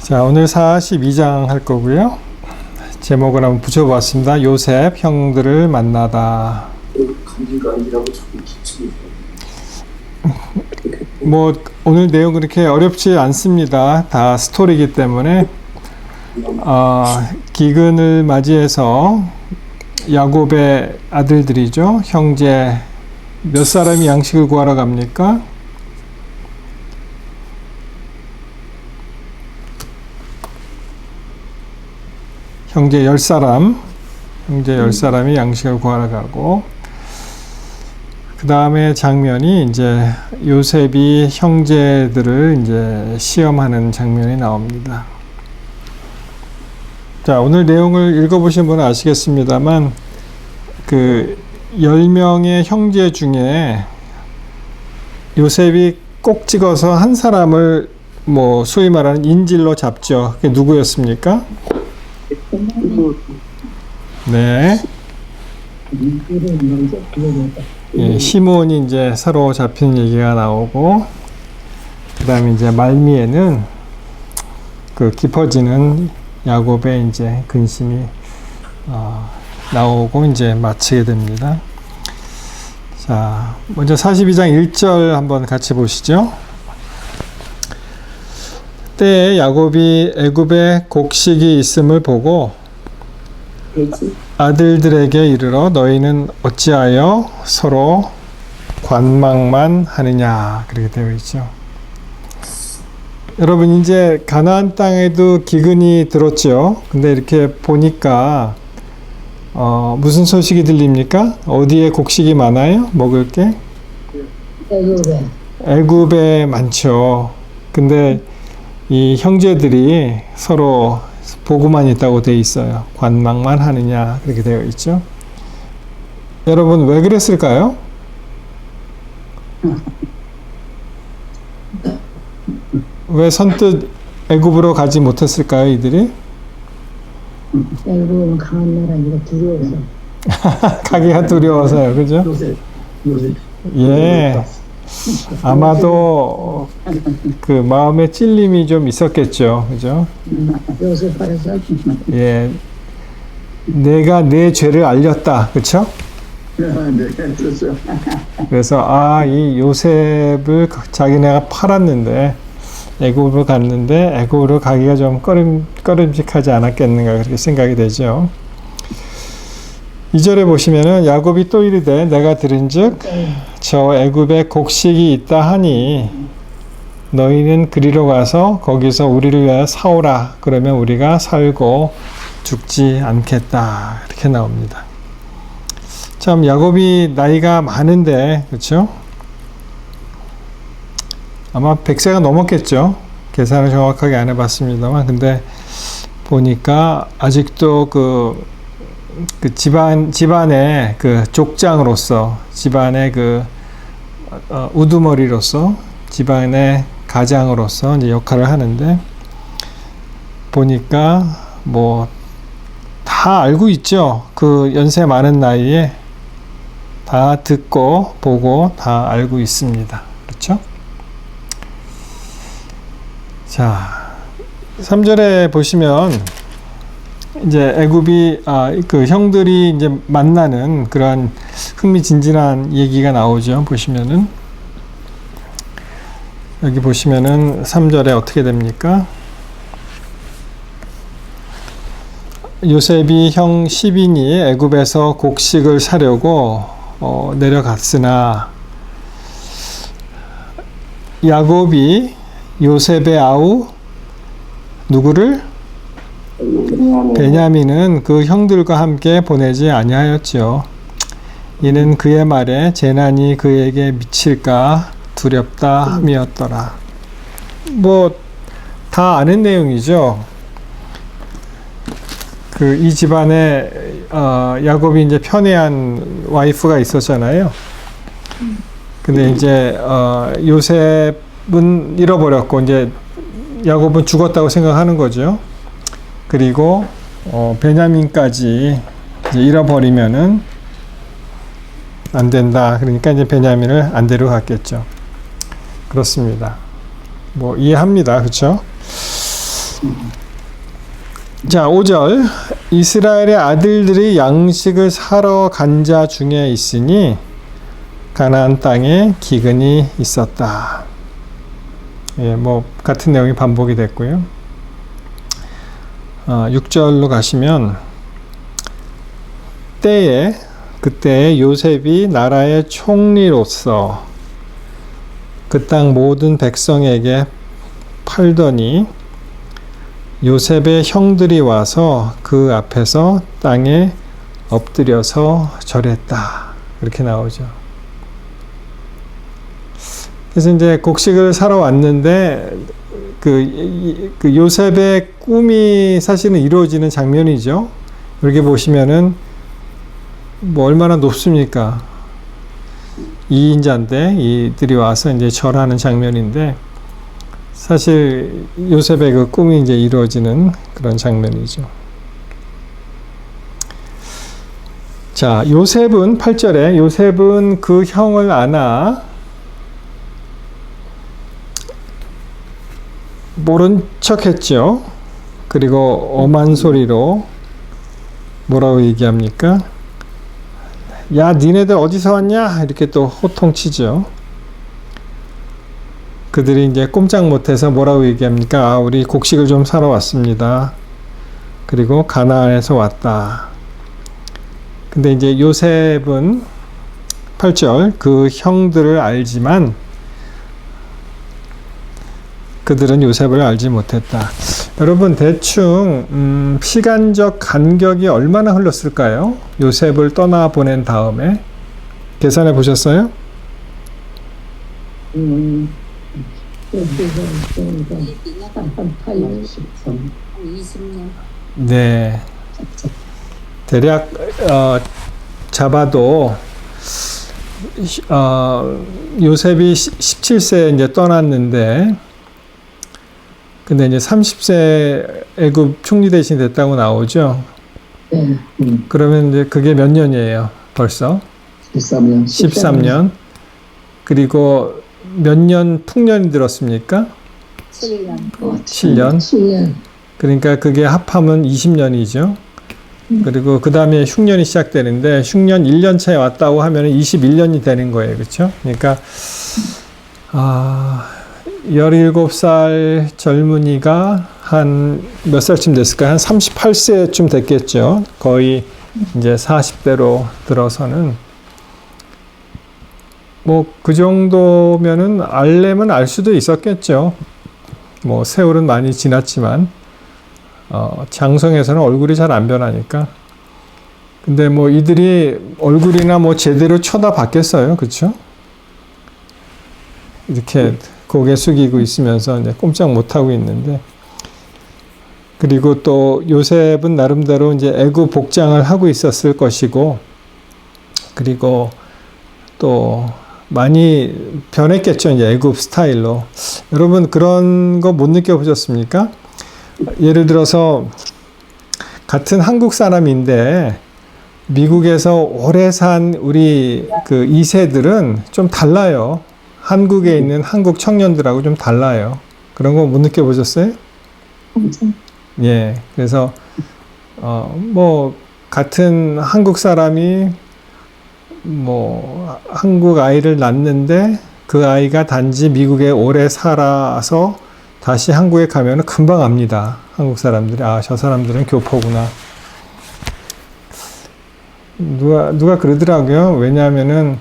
자, 오늘 42장 할 거고요. 제목을 한번 붙여봤습니다. 요셉 형들을 만나다. 뭐 오늘 내용 그렇게 어렵지 않습니다. 다 스토리이기 때문에 기근을 맞이해서 야곱의 아들들이죠. 형제 몇 사람이 양식을 구하러 갑니까? 형제 10사람이 양식을 구하러 가고, 그 다음에 장면이 이제 요셉이 형제들을 이제 시험하는 장면이 나옵니다. 자, 오늘 내용을 읽어보신 분은 아시겠습니다만, 그 10명의 형제 중에 요셉이 꼭 찍어서 한 사람을 뭐 소위 말하는 인질로 잡죠. 그게 누구였습니까? 네. 예, 시몬이 이제 서로 잡힌 얘기가 나오고, 그 다음에 이제 말미에는 그 깊어지는 야곱의 이제 근심이 나오고 이제 마치게 됩니다. 자, 먼저 42장 1절 한번 같이 보시죠. 때에 야곱이 애굽에 곡식이 있음을 보고 아들들에게 이르러 너희는 어찌하여 서로 관망만 하느냐, 그렇게 되어 있죠. 여러분, 이제 가나안 땅에도 기근이 들었죠. 근데 이렇게 보니까 무슨 소식이 들립니까? 어디에 곡식이 많아요? 먹을 게? 애굽에 많죠. 근데 이 형제들이 서로 보고만 있다고 되어 있어요. 관망만 하느냐, 그렇게 되어 있죠. 여러분, 왜 그랬을까요? 왜 선뜻 애굽으로 가지 못했을까요, 이들이? 애굽은 강한 나라니까 두려워서. 가기가 두려워서요, 그죠? 예. 아마도 그 마음에 찔림이 좀 있었겠죠, 그죠? 요셉 팔아서. 예. 내가 내 죄를 알렸다, 그쵸? 그래서 이 요셉을 자기네가 팔았는데, 애굽으로 갔는데 애굽으로 가기가 좀 꺼림직하지 않았겠는가, 그렇게 생각이 되죠. 2절에 보시면은 야곱이 또 이르되 내가 들은즉 저 애굽에 곡식이 있다 하니 너희는 그리로 가서 거기서 우리를 위하여 사오라. 그러면 우리가 살고 죽지 않겠다. 이렇게 나옵니다. 참, 야곱이 나이가 많은데, 그렇죠? 아마 100세가 넘었겠죠. 계산을 정확하게 안 해봤습니다만, 근데 보니까 아직도 그 집안의 그 족장으로서, 집안의 그 우두머리로서, 집안의 가장으로서 이제 역할을 하는데, 보니까 뭐 다 알고 있죠. 그 연세 많은 나이에 다 듣고 보고 다 알고 있습니다. 그렇죠? 자, 3절에 보시면 이제 애굽이 그 형들이 이제 만나는 그런 흥미진진한 얘기가 나오죠. 보시면은 여기 보시면은 3절에 어떻게 됩니까? 요셉이 형 10인이 애굽에서 곡식을 사려고 내려갔으나 야곱이 요셉의 아우 누구를? 베냐민은 그 형들과 함께 보내지 아니하였지요. 이는 그의 말에 재난이 그에게 미칠까 두렵다 함이었더라. 뭐 다 아는 내용이죠. 그 이 집안에 야곱이 이제 편애한 와이프가 있었잖아요. 근데 이제 요셉은 잃어버렸고 이제 야곱은 죽었다고 생각하는 거죠. 그리고 베냐민까지 이제 잃어버리면은 안 된다. 그러니까 이제 베냐민을 안 데려갔겠죠. 그렇습니다. 뭐 이해합니다. 그렇죠? 자, 5절. 이스라엘의 아들들이 양식을 사러 간 자 중에 있으니 가나안 땅에 기근이 있었다. 예, 뭐 같은 내용이 반복이 됐고요. 6절로 가시면 그때 요셉이 나라의 총리로서 그 땅 모든 백성에게 팔더니 요셉의 형들이 와서 그 앞에서 땅에 엎드려서 절했다. 이렇게 나오죠. 그래서 이제 곡식을 사러 왔는데 그 요셉의 꿈이 사실은 이루어지는 장면이죠. 이렇게 보시면은 뭐 얼마나 높습니까? 2인자인데 이들이 와서 이제 절하는 장면인데 사실 요셉의 그 꿈이 이제 이루어지는 그런 장면이죠. 자, 요셉은 8절에 요셉은 그 형을 안아 모른 척 했죠. 그리고 엄한 소리로 뭐라고 얘기합니까? 야, 니네들 어디서 왔냐? 이렇게 또 호통치죠. 그들이 이제 꼼짝 못해서 뭐라고 얘기합니까? 아, 우리 곡식을 좀 사러 왔습니다. 그리고 가나안에서 왔다. 근데 이제 요셉은 8절 그 형들을 알지만 그들은 요셉을 알지 못했다. 여러분 대충 시간적 간격이 얼마나 흘렀을까요? 요셉을 떠나보낸 다음에 계산해 보셨어요? 20년. 네. 대략 잡아도 요셉이 17세에 이제 떠났는데 근데 이제 30세 애굽 총리 대신 됐다고 나오죠. 네. 그러면 이제 그게 몇 년이에요? 벌써 13년. 13년. 그리고 몇 년 풍년이 들었습니까? 7년. 7년. 7년. 그러니까 그게 합하면 20년이죠. 그리고 그 다음에 흉년이 시작되는데 흉년 1년 차에 왔다고 하면 21년이 되는 거예요. 그렇죠? 그러니까 17살 젊은이가 한 몇 살쯤 됐을까요? 한 38세쯤 됐겠죠. 거의 이제 40대로 들어서는 뭐 그 정도면은 알려면 알 수도 있었겠죠. 뭐 세월은 많이 지났지만 장성에서는 얼굴이 잘 안 변하니까. 근데 뭐 이들이 얼굴이나 뭐 제대로 쳐다봤겠어요, 그렇죠? 이렇게 고개 숙이고 있으면서 이제 꼼짝 못 하고 있는데. 그리고 또 요셉은 나름대로 이제 애굽 복장을 하고 있었을 것이고, 그리고 또 많이 변했겠죠, 이제 애굽 스타일로. 여러분 그런 거 못 느껴보셨습니까? 예를 들어서 같은 한국 사람인데 미국에서 오래 산 우리 그 2세들은 좀 달라요. 한국에 있는 한국 청년들하고 좀 달라요. 그런 거 못 느껴보셨어요? 예. 그래서 뭐 같은 한국 사람이 뭐 한국 아이를 낳는데 그 아이가 단지 미국에 오래 살아서 다시 한국에 가면은 금방 압니다. 한국 사람들이 저 사람들은 교포구나. 누가 그러더라고요. 왜냐하면은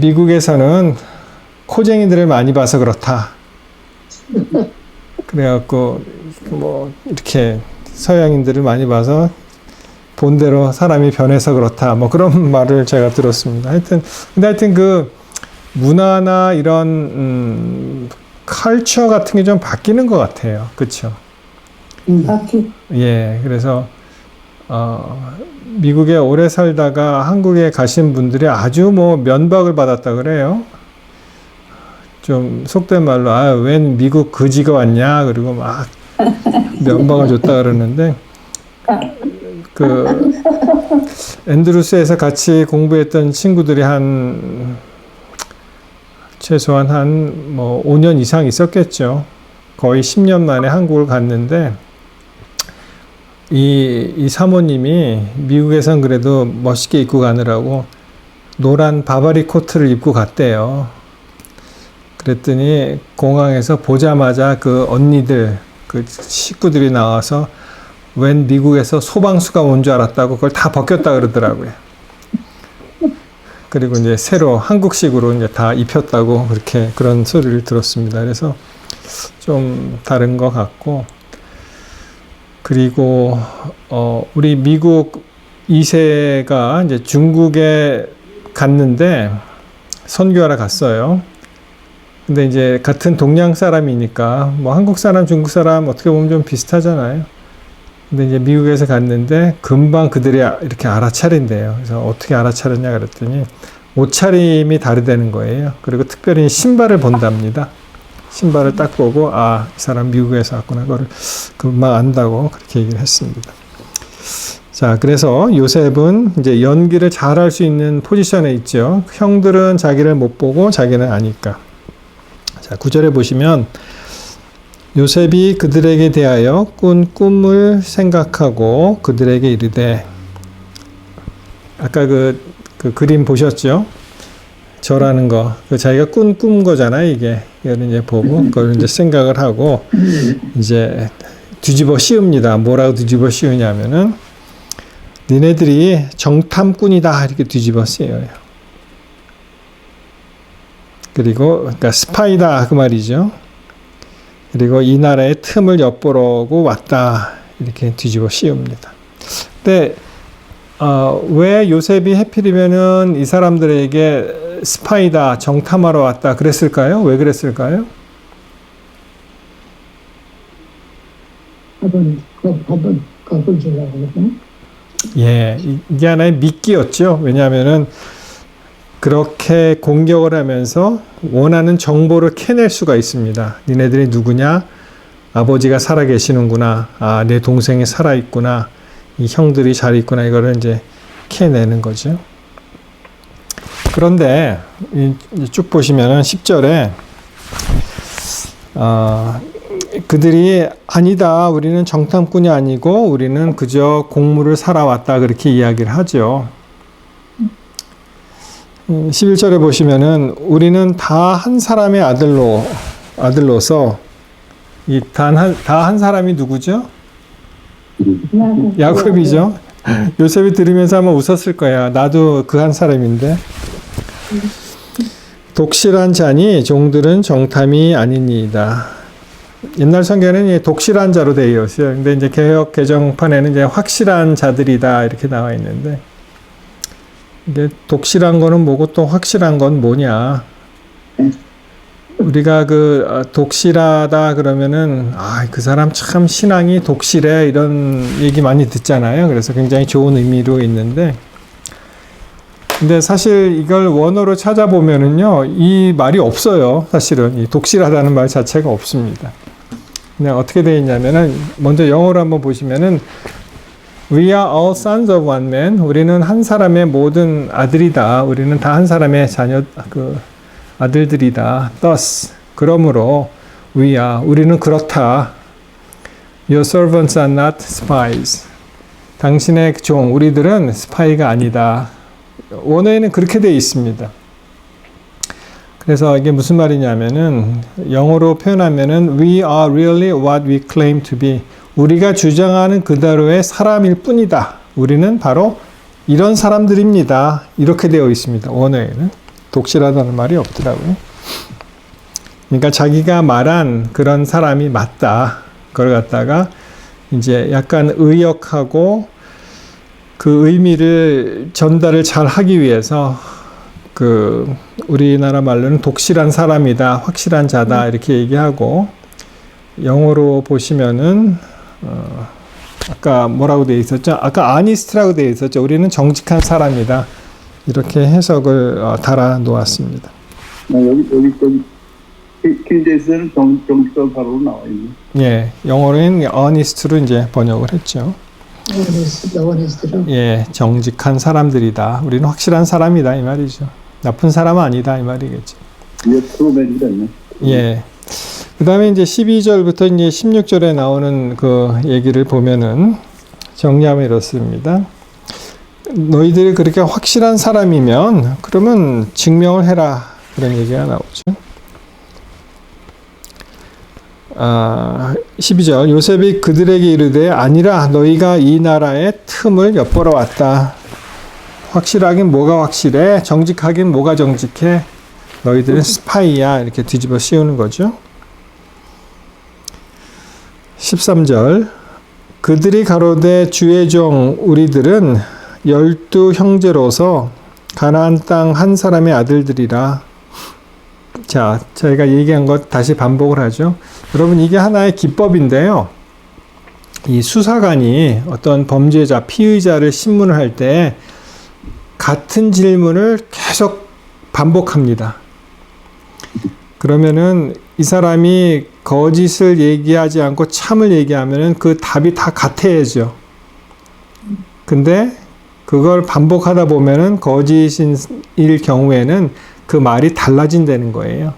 미국에서는 코쟁이들을 많이 봐서 그렇다. 그래갖고 뭐 이렇게 서양인들을 많이 봐서 본대로 사람이 변해서 그렇다. 뭐 그런 말을 제가 들었습니다. 근데 하여튼 그 문화나 이런 컬처 같은 게 좀 바뀌는 것 같아요. 그렇죠? 예, 그래서 미국에 오래 살다가 한국에 가신 분들이 아주 뭐 면박을 받았다 그래요. 좀 속된 말로 웬 미국 거지가 왔냐 그리고 막 면박을 줬다 그러는데 그 앤드루스에서 같이 공부했던 친구들이 최소한 한 뭐 5년 이상 있었겠죠. 거의 10년 만에 한국을 갔는데 이 사모님이 미국에선 그래도 멋있게 입고 가느라고 노란 바바리 코트를 입고 갔대요. 그랬더니 공항에서 보자마자 그 언니들, 그 식구들이 나와서 웬 미국에서 소방수가 온 줄 알았다고 그걸 다 벗겼다 그러더라고요. 그리고 이제 새로 한국식으로 이제 다 입혔다고 그렇게 그런 소리를 들었습니다. 그래서 좀 다른 것 같고, 그리고 우리 미국 2세가 이제 중국에 갔는데 선교하러 갔어요. 근데 이제 같은 동양 사람이니까 뭐 한국 사람, 중국 사람 어떻게 보면 좀 비슷하잖아요. 근데 이제 미국에서 갔는데 금방 그들이 이렇게 알아차린대요. 그래서 어떻게 알아차렸냐 그랬더니 옷차림이 다르다는 거예요. 그리고 특별히 신발을 본답니다. 신발을 딱 보고 아, 이 사람 미국에서 왔구나. 그걸 금방 안다고 그렇게 얘기를 했습니다. 자, 그래서 요셉은 이제 연기를 잘할 수 있는 포지션에 있죠. 형들은 자기를 못 보고 자기는 아니까. 자, 9절에 보시면 요셉이 그들에게 대하여 꾼 꿈을 생각하고 그들에게 이르되, 아까 그 그림 보셨죠? 절하는 거. 자기가 꾼 거잖아요, 이게. 이걸 이제 보고, 그걸 이제 생각을 하고, 이제 뒤집어 씌웁니다. 뭐라고 뒤집어 씌우냐면은, 니네들이 정탐꾼이다. 이렇게 뒤집어 씌워요. 그리고, 그러니까 스파이다. 그 말이죠. 그리고 이 나라의 틈을 엿보려고 왔다. 이렇게 뒤집어 씌웁니다. 근데, 왜 요셉이 해필이면은 이 사람들에게 스파이다, 정탐하러 왔다 그랬을까요? 왜 그랬을까요? 겁을 주려고 그러나? 예, 이게 하나의 미끼였죠. 왜냐하면은 그렇게 공격을 하면서 원하는 정보를 캐낼 수가 있습니다. 니네들이 누구냐? 아버지가 살아계시는구나. 아, 내 동생이 살아있구나. 이 형들이 잘 있구나. 이거를 이제 캐내는 거죠. 그런데 쭉 보시면은 10절에 그들이 아니다. 우리는 정탐꾼이 아니고 우리는 그저 공무를 살아왔다. 그렇게 이야기를 하죠. 11절에 보시면은 우리는 다 한 사람의 아들로서 이 다 한 사람이 누구죠? 야곱이죠. 요셉이 들으면서 아마 웃었을 거야. 나도 그 한 사람인데. 독실한 자니 종들은 정탐이 아니니이다. 옛날 성경에는 독실한 자로 되어 있어요. 근데 이제 개역 개정판에는 이제 확실한 자들이다 이렇게 나와 있는데, 이게 독실한 거는 뭐고 또 확실한 건 뭐냐? 우리가 독실하다 그러면은 그 사람 참 신앙이 독실해 이런 얘기 많이 듣잖아요. 그래서 굉장히 좋은 의미로 있는데, 근데 사실 이걸 원어로 찾아보면은요 이 말이 없어요. 사실은 이 독실하다는 말 자체가 없습니다. 그냥 어떻게 되어 있냐면은 먼저 영어로 한번 보시면은 We are all sons of one man. 우리는 한 사람의 모든 아들이다. 우리는 다 한 사람의 아들들이다. Thus, 그러므로 we are, 우리는 그렇다. Your servants are not spies. 당신의 종, 우리들은 스파이가 아니다. 원어에는 그렇게 되어 있습니다. 그래서 이게 무슨 말이냐면은 영어로 표현하면은 we are really what we claim to be. 우리가 주장하는 그대로의 사람일 뿐이다. 우리는 바로 이런 사람들입니다. 이렇게 되어 있습니다. 원어에는. 독실하다는 말이 없더라고요. 그러니까 자기가 말한 그런 사람이 맞다. 그걸 갖다가 이제 약간 의역하고 그 의미를 전달을 잘 하기 위해서 우리나라 말로는 독실한 사람이다. 확실한 자다. 이렇게 얘기하고, 영어로 보시면은 아까 뭐라고 되어 있었죠? 아까 아니스트라고 되어 있었죠. 우리는 정직한 사람이다. 이렇게 해석을 달아 놓았습니다. 여기 킹제스는 정직한 사람으로 나와 있네. 예, 영어로는 honest로 이제 번역을 했죠. 예, 정직한 사람들이다. 우리는 확실한 사람이다 이 말이죠. 나쁜 사람은 아니다 이 말이겠죠. 예, 트루맨이 됐네. 예, 그 다음에 이제 12절부터 이제 16절에 나오는 그 얘기를 보면은 정리하면 이렇습니다. 너희들이 그렇게 확실한 사람이면 그러면 증명을 해라. 그런 얘기가 나오죠. 12절 요셉이 그들에게 이르되 아니라 너희가 이 나라의 틈을 엿보러 왔다. 확실하긴 뭐가 확실해? 정직하긴 뭐가 정직해? 너희들은 스파이야. 이렇게 뒤집어 씌우는 거죠. 13절 그들이 가로되 주의 종 우리들은 12 형제로서 가나안 땅 한 사람의 아들들이라. 자, 저희가 얘기한 것 다시 반복을 하죠. 여러분 이게 하나의 기법인데요. 이 수사관이 어떤 범죄자, 피의자를 신문을 할 때 같은 질문을 계속 반복합니다. 그러면은 이 사람이 거짓을 얘기하지 않고 참을 얘기하면은 그 답이 다 같아야죠. 근데 그걸 반복하다 보면은 거짓일 경우에는 그 말이 달라진다는 거예요.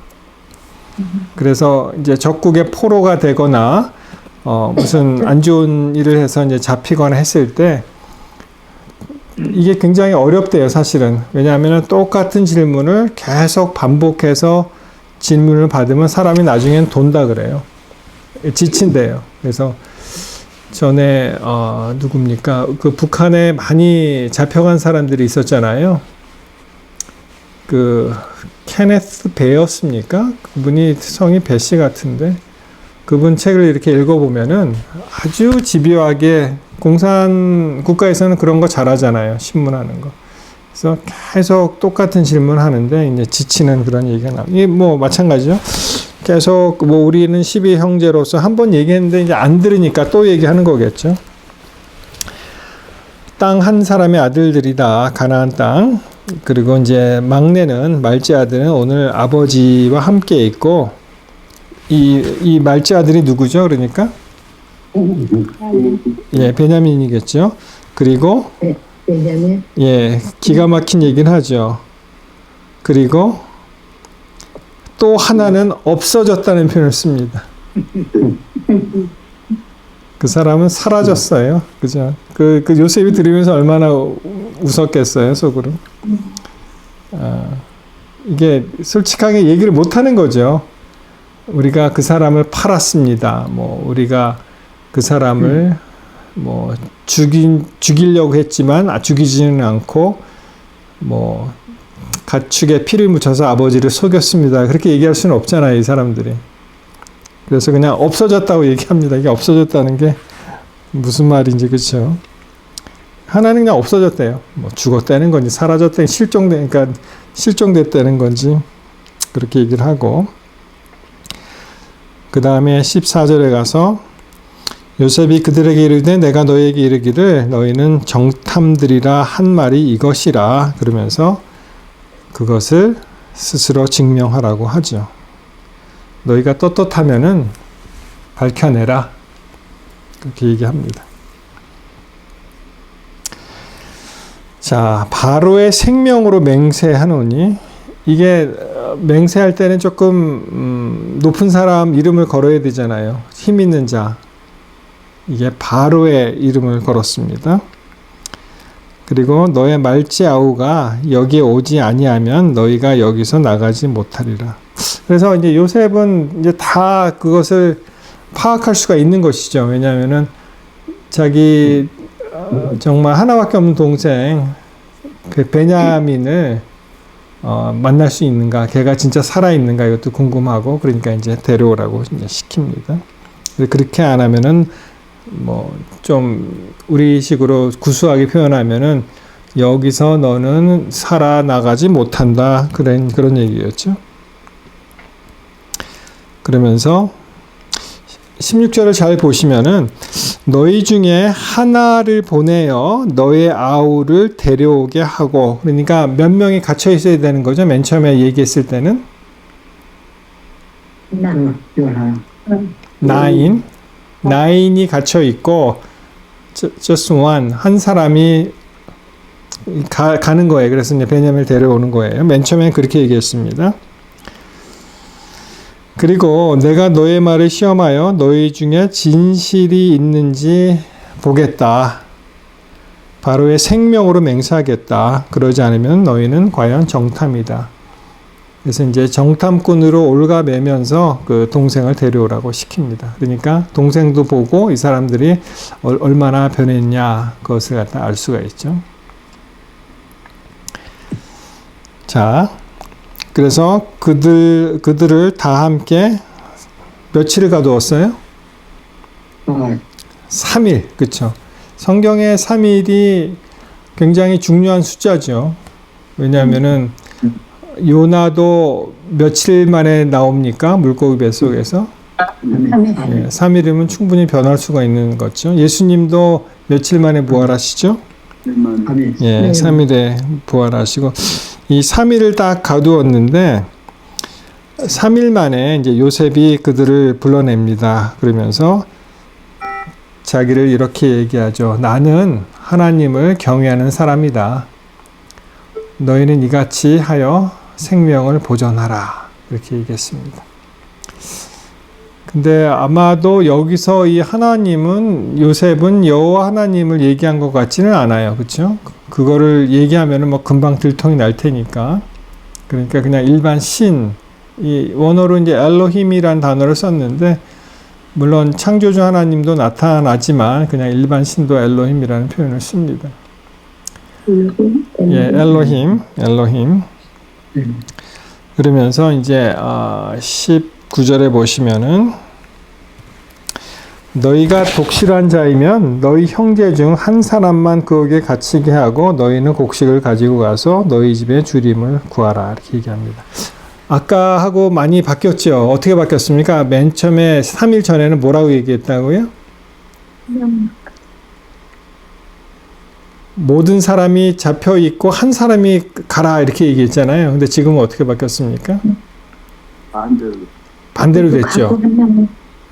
그래서 이제 적국의 포로가 되거나 무슨 안 좋은 일을 해서 이제 잡히거나 했을 때 이게 굉장히 어렵대요, 사실은. 왜냐하면 똑같은 질문을 계속 반복해서 질문을 받으면 사람이 나중엔 돈다 그래요. 지친대요. 그래서 전에 누굽니까? 그 북한에 많이 잡혀간 사람들이 있었잖아요. 그 케네스 베였습니까? 그분이 성이 베씨 같은데 그분 책을 이렇게 읽어보면은 아주 집요하게 공산 국가에서는 그런 거 잘하잖아요. 신문하는 거. 그래서 계속 똑같은 질문하는데 이제 지치는 그런 얘기가 나와요. 이게 뭐 마찬가지죠. 계속 뭐 우리는 12 형제로서 한 번 얘기했는데 이제 안 들으니까 또 얘기하는 거겠죠. 땅 한 사람의 아들들이다. 가나안 땅. 그리고 이제 막내는 말째 아들은 오늘 아버지와 함께 있고 이 말째 아들이 누구죠? 그러니까 예, 베냐민이겠죠. 그리고 베냐민. 예, 기가 막힌 얘기는 하죠. 그리고 또 하나는 없어졌다는 표현을 씁니다. 그 사람은 사라졌어요. 그죠? 그 요셉이 들으면서 얼마나 웃었겠어요, 속으로. 이게 솔직하게 얘기를 못 하는 거죠. 우리가 그 사람을 팔았습니다. 뭐, 우리가 그 사람을 뭐, 죽이려고 했지만, 죽이지는 않고, 뭐, 가축에 피를 묻혀서 아버지를 속였습니다. 그렇게 얘기할 수는 없잖아요, 이 사람들이. 그래서 그냥 없어졌다고 얘기합니다. 이게 없어졌다는 게 무슨 말인지, 그렇죠? 하나는 그냥 없어졌대요. 뭐 죽었다는 건지 사라졌다는 그러니까 실종됐다는 건지 그렇게 얘기를 하고 그 다음에 14절에 가서 요셉이 그들에게 이르되 내가 너희에게 이르기를 너희는 정탐들이라 한 말이 이것이라 그러면서 그것을 스스로 증명하라고 하죠. 너희가 떳떳하면은 밝혀내라. 그렇게 얘기합니다. 자, 바로의 생명으로 맹세하노니 이게 맹세할 때는 조금 높은 사람 이름을 걸어야 되잖아요. 힘 있는 자. 이게 바로의 이름을 걸었습니다. 그리고 너의 말째 아우가 여기에 오지 아니하면 너희가 여기서 나가지 못하리라. 그래서 이제 요셉은 이제 다 그것을 파악할 수가 있는 것이죠. 왜냐하면은 자기 정말 하나밖에 없는 동생 그 베냐민을 만날 수 있는가, 걔가 진짜 살아 있는가 이것도 궁금하고 그러니까 이제 데려오라고 이제 시킵니다. 그렇게 안 하면은 뭐 좀 우리식으로 구수하게 표현하면은 여기서 너는 살아나가지 못한다 그런 얘기였죠. 그러면서 16절을 잘 보시면은 너희 중에 하나를 보내어 너의 아우를 데려오게 하고 그러니까 몇 명이 갇혀 있어야 되는 거죠. 맨 처음에 얘기했을 때는 9이 갇혀 있고 just one 한 사람이 가는 거예요. 그래서 이제 베냐민을 데려오는 거예요. 맨 처음에 그렇게 얘기했습니다. 그리고 내가 너의 말을 시험하여 너희 중에 진실이 있는지 보겠다. 바로의 생명으로 맹세하겠다. 그러지 않으면 너희는 과연 정탐이다. 그래서 이제 정탐꾼으로 올가매면서 그 동생을 데려오라고 시킵니다. 그러니까 동생도 보고 이 사람들이 얼마나 변했냐 그것을 갖다 알 수가 있죠. 자, 그래서 그들을 다 함께 며칠을 가두었어요? 3일, 그렇죠. 성경의 3일이 굉장히 중요한 숫자죠. 왜냐하면은 요나도 며칠 만에 나옵니까? 물고기 뱃속에서? 3일이면 충분히 변할 수가 있는 거죠. 예수님도 며칠 만에 부활하시죠? 예, 3일에 부활하시고 이 3일을 딱 가두었는데 3일 만에 이제 요셉이 그들을 불러냅니다. 그러면서 자기를 이렇게 얘기하죠. 나는 하나님을 경외하는 사람이다. 너희는 이같이 하여 생명을 보존하라. 이렇게 얘기했습니다. 근데 아마도 여기서 이 하나님은 요셉은 여호와 하나님을 얘기한 것 같지는 않아요. 그렇죠? 그거를 얘기하면은 뭐 금방 들통이 날 테니까. 그러니까 그냥 일반 신, 이 원어로 이제 엘로힘이라는 단어를 썼는데 물론 창조주 하나님도 나타나지만 그냥 일반 신도 엘로힘이라는 표현을 씁니다. 예, 엘로힘. 그러면서 이제 19절에 보시면은 너희가 독실한 자이면 너희 형제 중 한 사람만 그에게 갇히게 하고 너희는 곡식을 가지고 가서 너희 집에 주림을 구하라 이렇게 얘기합니다. 아까하고 많이 바뀌었죠. 어떻게 바뀌었습니까? 맨 처음에 3일 전에는 뭐라고 얘기했다고요? 모든 사람이 잡혀 있고 한 사람이 가라 이렇게 얘기했잖아요. 근데 지금은 어떻게 바뀌었습니까? 반대로 됐죠.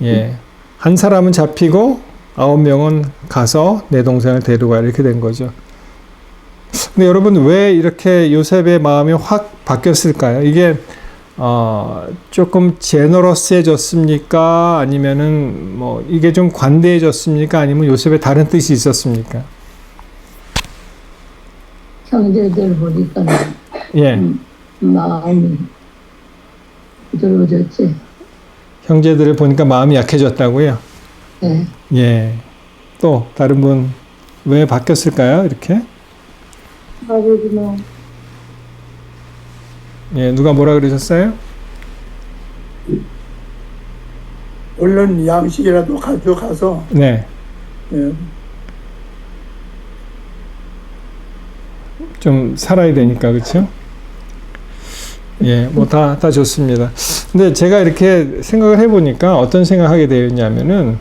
예. 한 사람은 잡히고 9명은 가서 내 동생을 데려가 이렇게 된 거죠. 근데 여러분 왜 이렇게 요셉의 마음이 확 바뀌었을까요? 이게 조금 제너러스해졌습니까? 아니면은 뭐 이게 좀 관대해졌습니까? 아니면 요셉의 다른 뜻이 있었습니까? 형제들 보니까 예. 마음이 부드러워졌지. 형제들을 보니까 마음이 약해졌다고요? 네. 예. 또 다른 분 왜 바뀌었을까요? 이렇게? 예, 누가 뭐라 그러셨어요? 얼른 양식이라도 가져가서 네. 예, 좀 살아야 되니까, 그렇죠? 예, 뭐 다 좋습니다. 근데 제가 이렇게 생각을 해보니까 어떤 생각하게 되었냐면은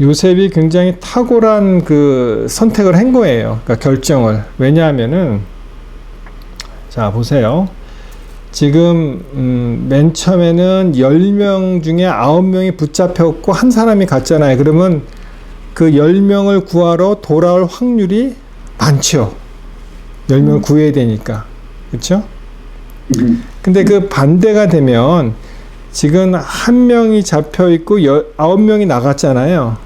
요셉이 굉장히 탁월한 그 선택을 한 거예요. 그러니까 결정을. 왜냐하면은 자, 보세요. 지금 맨 처음에는 10명 중에 9명이 붙잡혔고 한 사람이 갔잖아요. 그러면 그 10명을 구하러 돌아올 확률이 많죠. 10명을 구해야 되니까. 그렇죠? 근데 그 반대가 되면 지금 한 명이 잡혀 있고 9명이 나갔잖아요.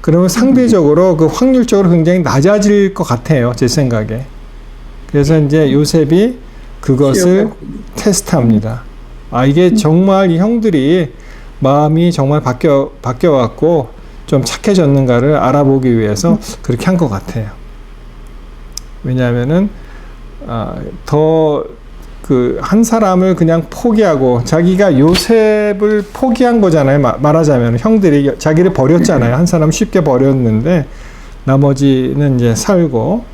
그러면 상대적으로 그 확률적으로 굉장히 낮아질 것 같아요. 제 생각에. 그래서 이제 요셉이 그것을 테스트합니다. 아, 이게 정말 이 형들이 마음이 정말 바뀌어갖고 좀 착해졌는가를 알아보기 위해서 그렇게 한 것 같아요. 왜냐하면은, 더 그 한 사람을 그냥 포기하고 자기가 요셉을 포기한 거잖아요. 말하자면 형들이 자기를 버렸잖아요. 한 사람 쉽게 버렸는데 나머지는 이제 살고.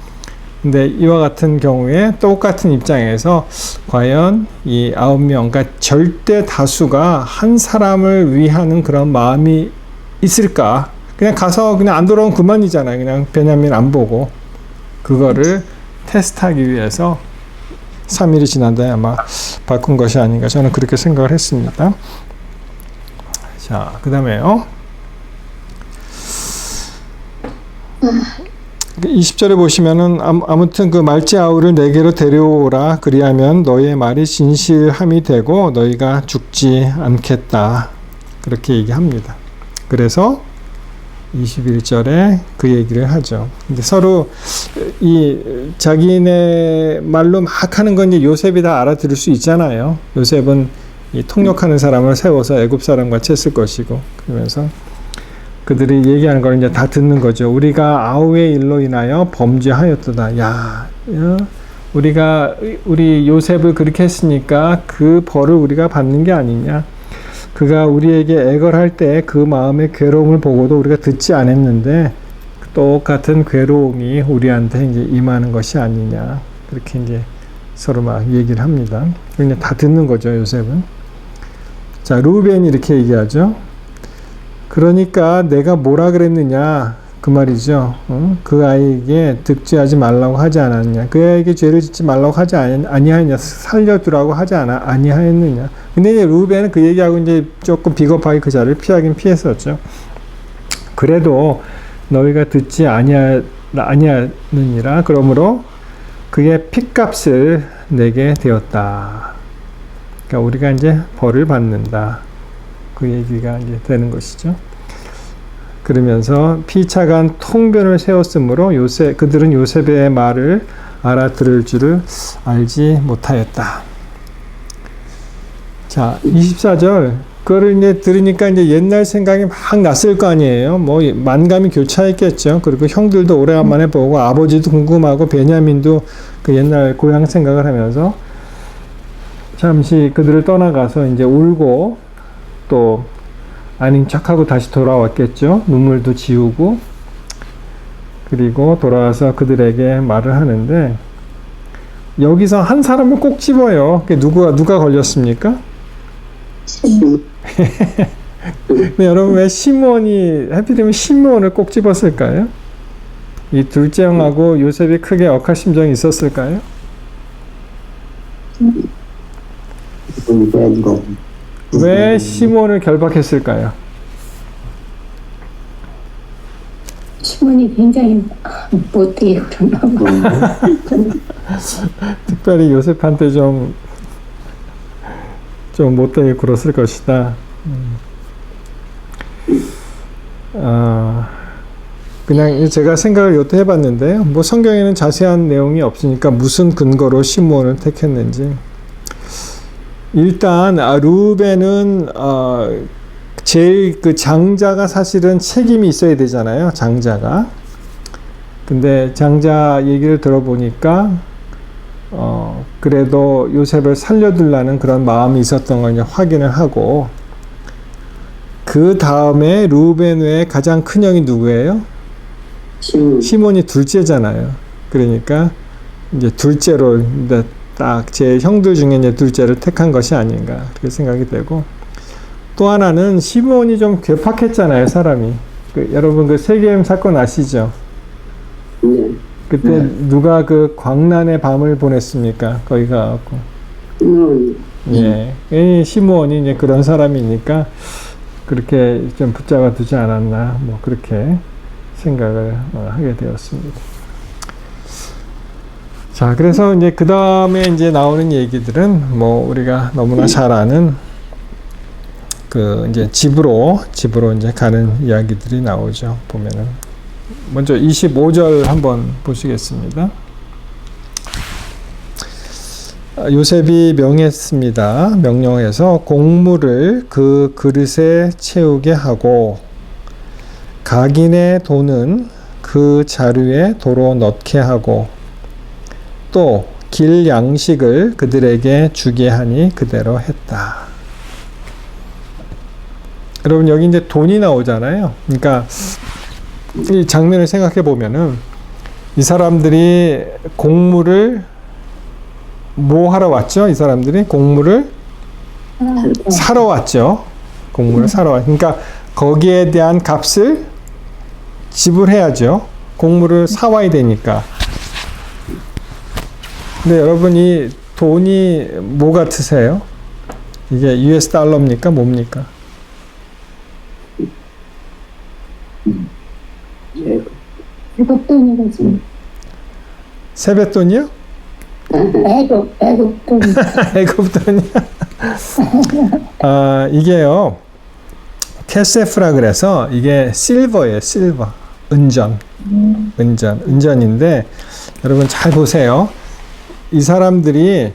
근데 이와 같은 경우에 똑같은 입장에서 과연 이 9명, 그러니까 절대 다수가 한 사람을 위하는 그런 마음이 있을까? 그냥 가서 그냥 안 돌아오면 그만이잖아요. 그냥 베냐민 안 보고. 그거를 테스트하기 위해서 3일이 지난 다음에 아마 바꾼 것이 아닌가 저는 그렇게 생각을 했습니다. 자, 그 다음에요. 20절에 보시면은 아무튼 그 말지 아우를 내게로 데려오라 그리하면 너희의 말이 진실함이 되고 너희가 죽지 않겠다. 그렇게 얘기합니다. 그래서 21절에 그 얘기를 하죠. 근데 서로 이 자기네 말로 막 하는 건 이제 요셉이 다 알아들을 수 있잖아요. 요셉은 이 통역하는 사람을 세워서 애굽 사람과 쳤을 것이고, 그러면서 그들이 얘기하는 걸 이제 다 듣는 거죠. 우리가 아우의 일로 인하여 범죄하였도다. 야, 우리가 우리 요셉을 그렇게 했으니까 그 벌을 우리가 받는 게 아니냐. 그가 우리에게 애걸할 때 그 마음의 괴로움을 보고도 우리가 듣지 않았는데 똑같은 괴로움이 우리한테 이제 임하는 것이 아니냐. 그렇게 이제 서로 막 얘기를 합니다. 그냥 다 듣는 거죠, 요셉은. 자, 루벤이 이렇게 얘기하죠. 그러니까 내가 뭐라 그랬느냐 그 말이죠. 그 아이에게 득죄하지 말라고 하지 않았느냐, 그 아이에게 죄를 짓지 말라고 하지 아니하였느냐, 살려두라고 하지 아니하였느냐. 근데 이제 루벤은 그 얘기하고 이제 조금 비겁하게 그 자리를 피하긴 피했었죠. 그래도 너희가 듣지 아니하느니라. 그러므로 그의 핏값을 내게 되었다. 그러니까 우리가 이제 벌을 받는다. 그 얘기가 이제 되는 것이죠. 그러면서 피차간 통변을 세웠으므로 그들은 요셉의 말을 알아들을 줄을 알지 못하였다. 자, 24절. 그거를 이제 들으니까 이제 옛날 생각이 막 났을 거 아니에요. 뭐 만감이 교차했겠죠. 그리고 형들도 오래간만에 보고 아버지도 궁금하고 베냐민도 그 옛날 고향 생각을 하면서 잠시 그들을 떠나가서 이제 울고 또 아닌 척하고 다시 돌아왔겠죠. 눈물도 지우고. 그리고 돌아와서 그들에게 말을 하는데 여기서 한 사람을 꼭 집어요. 그게 누가 걸렸습니까? 근데 여러분 왜 시므온이 하필이면 시므온을 꼭 집었을까요? 이 둘째 형하고 요셉이 크게 억하심정이 있었을까요? 왜 시므온을 결박했을까요? 시몬이 굉장히 못되게 그러나 봐. 특별히 요셉한테 좀 못되게 굴었을 것이다. 그냥 제가 생각을 이것도 해봤는데요. 뭐 성경에는 자세한 내용이 없으니까 무슨 근거로 시므온을 택했는지. 일단 루벤은 제일 그 장자가 사실은 책임이 있어야 되잖아요. 장자가. 근데 장자 얘기를 들어보니까 그래도 요셉을 살려두려는 그런 마음이 있었던 걸 이제 확인을 하고, 그 다음에 루벤 외에 가장 큰 형이 누구예요? 시몬이 둘째잖아요. 그러니까 이제 둘째로 딱 제 형들 중에 이제 둘째를 택한 것이 아닌가 그렇게 생각이 되고, 또 하나는 시몬이 좀 괴팍했잖아요, 사람이. 여러분 그 세겜 사건 아시죠? 네. 그때 누가 그 광란의 밤을 보냈습니까? 거기 가갖고. 예. 이 시므온이 이제 그런 사람이니까 그렇게 좀 붙잡아 두지 않았나, 뭐 그렇게 생각을 하게 되었습니다. 자, 그래서 이제 그 다음에 이제 나오는 얘기들은 뭐 우리가 너무나 잘 아는 그 이제 집으로 이제 가는 이야기들이 나오죠. 보면은 먼저 25절 한번 보시겠습니다. 요셉이 명했습니다. 명령해서 곡물을 그 그릇에 채우게 하고 각인의 돈은 그 자루에 도로 넣게 하고 또 길 양식을 그들에게 주게 하니 그대로 했다. 여러분 여기 이제 돈이 나오잖아요. 그러니까 이 장면을 생각해 보면은 이 사람들이 곡물을 뭐 하러 왔죠? 이 사람들이 곡물을 사러 왔죠. 곡물을 사러 왔. 그러니까 거기에 대한 값을 지불해야죠. 곡물을 사와야 되니까. 근데 여러분 이 돈이 뭐 같으세요? 이게 US 달러입니까? 뭡니까? 애국돈이거지. 세뱃돈이요? 애국돈. 애굽돈이요? 아, 이게요. 캐세프라 그래서 이게 실버예요. 실버. 은전인데 여러분 잘 보세요. 이 사람들이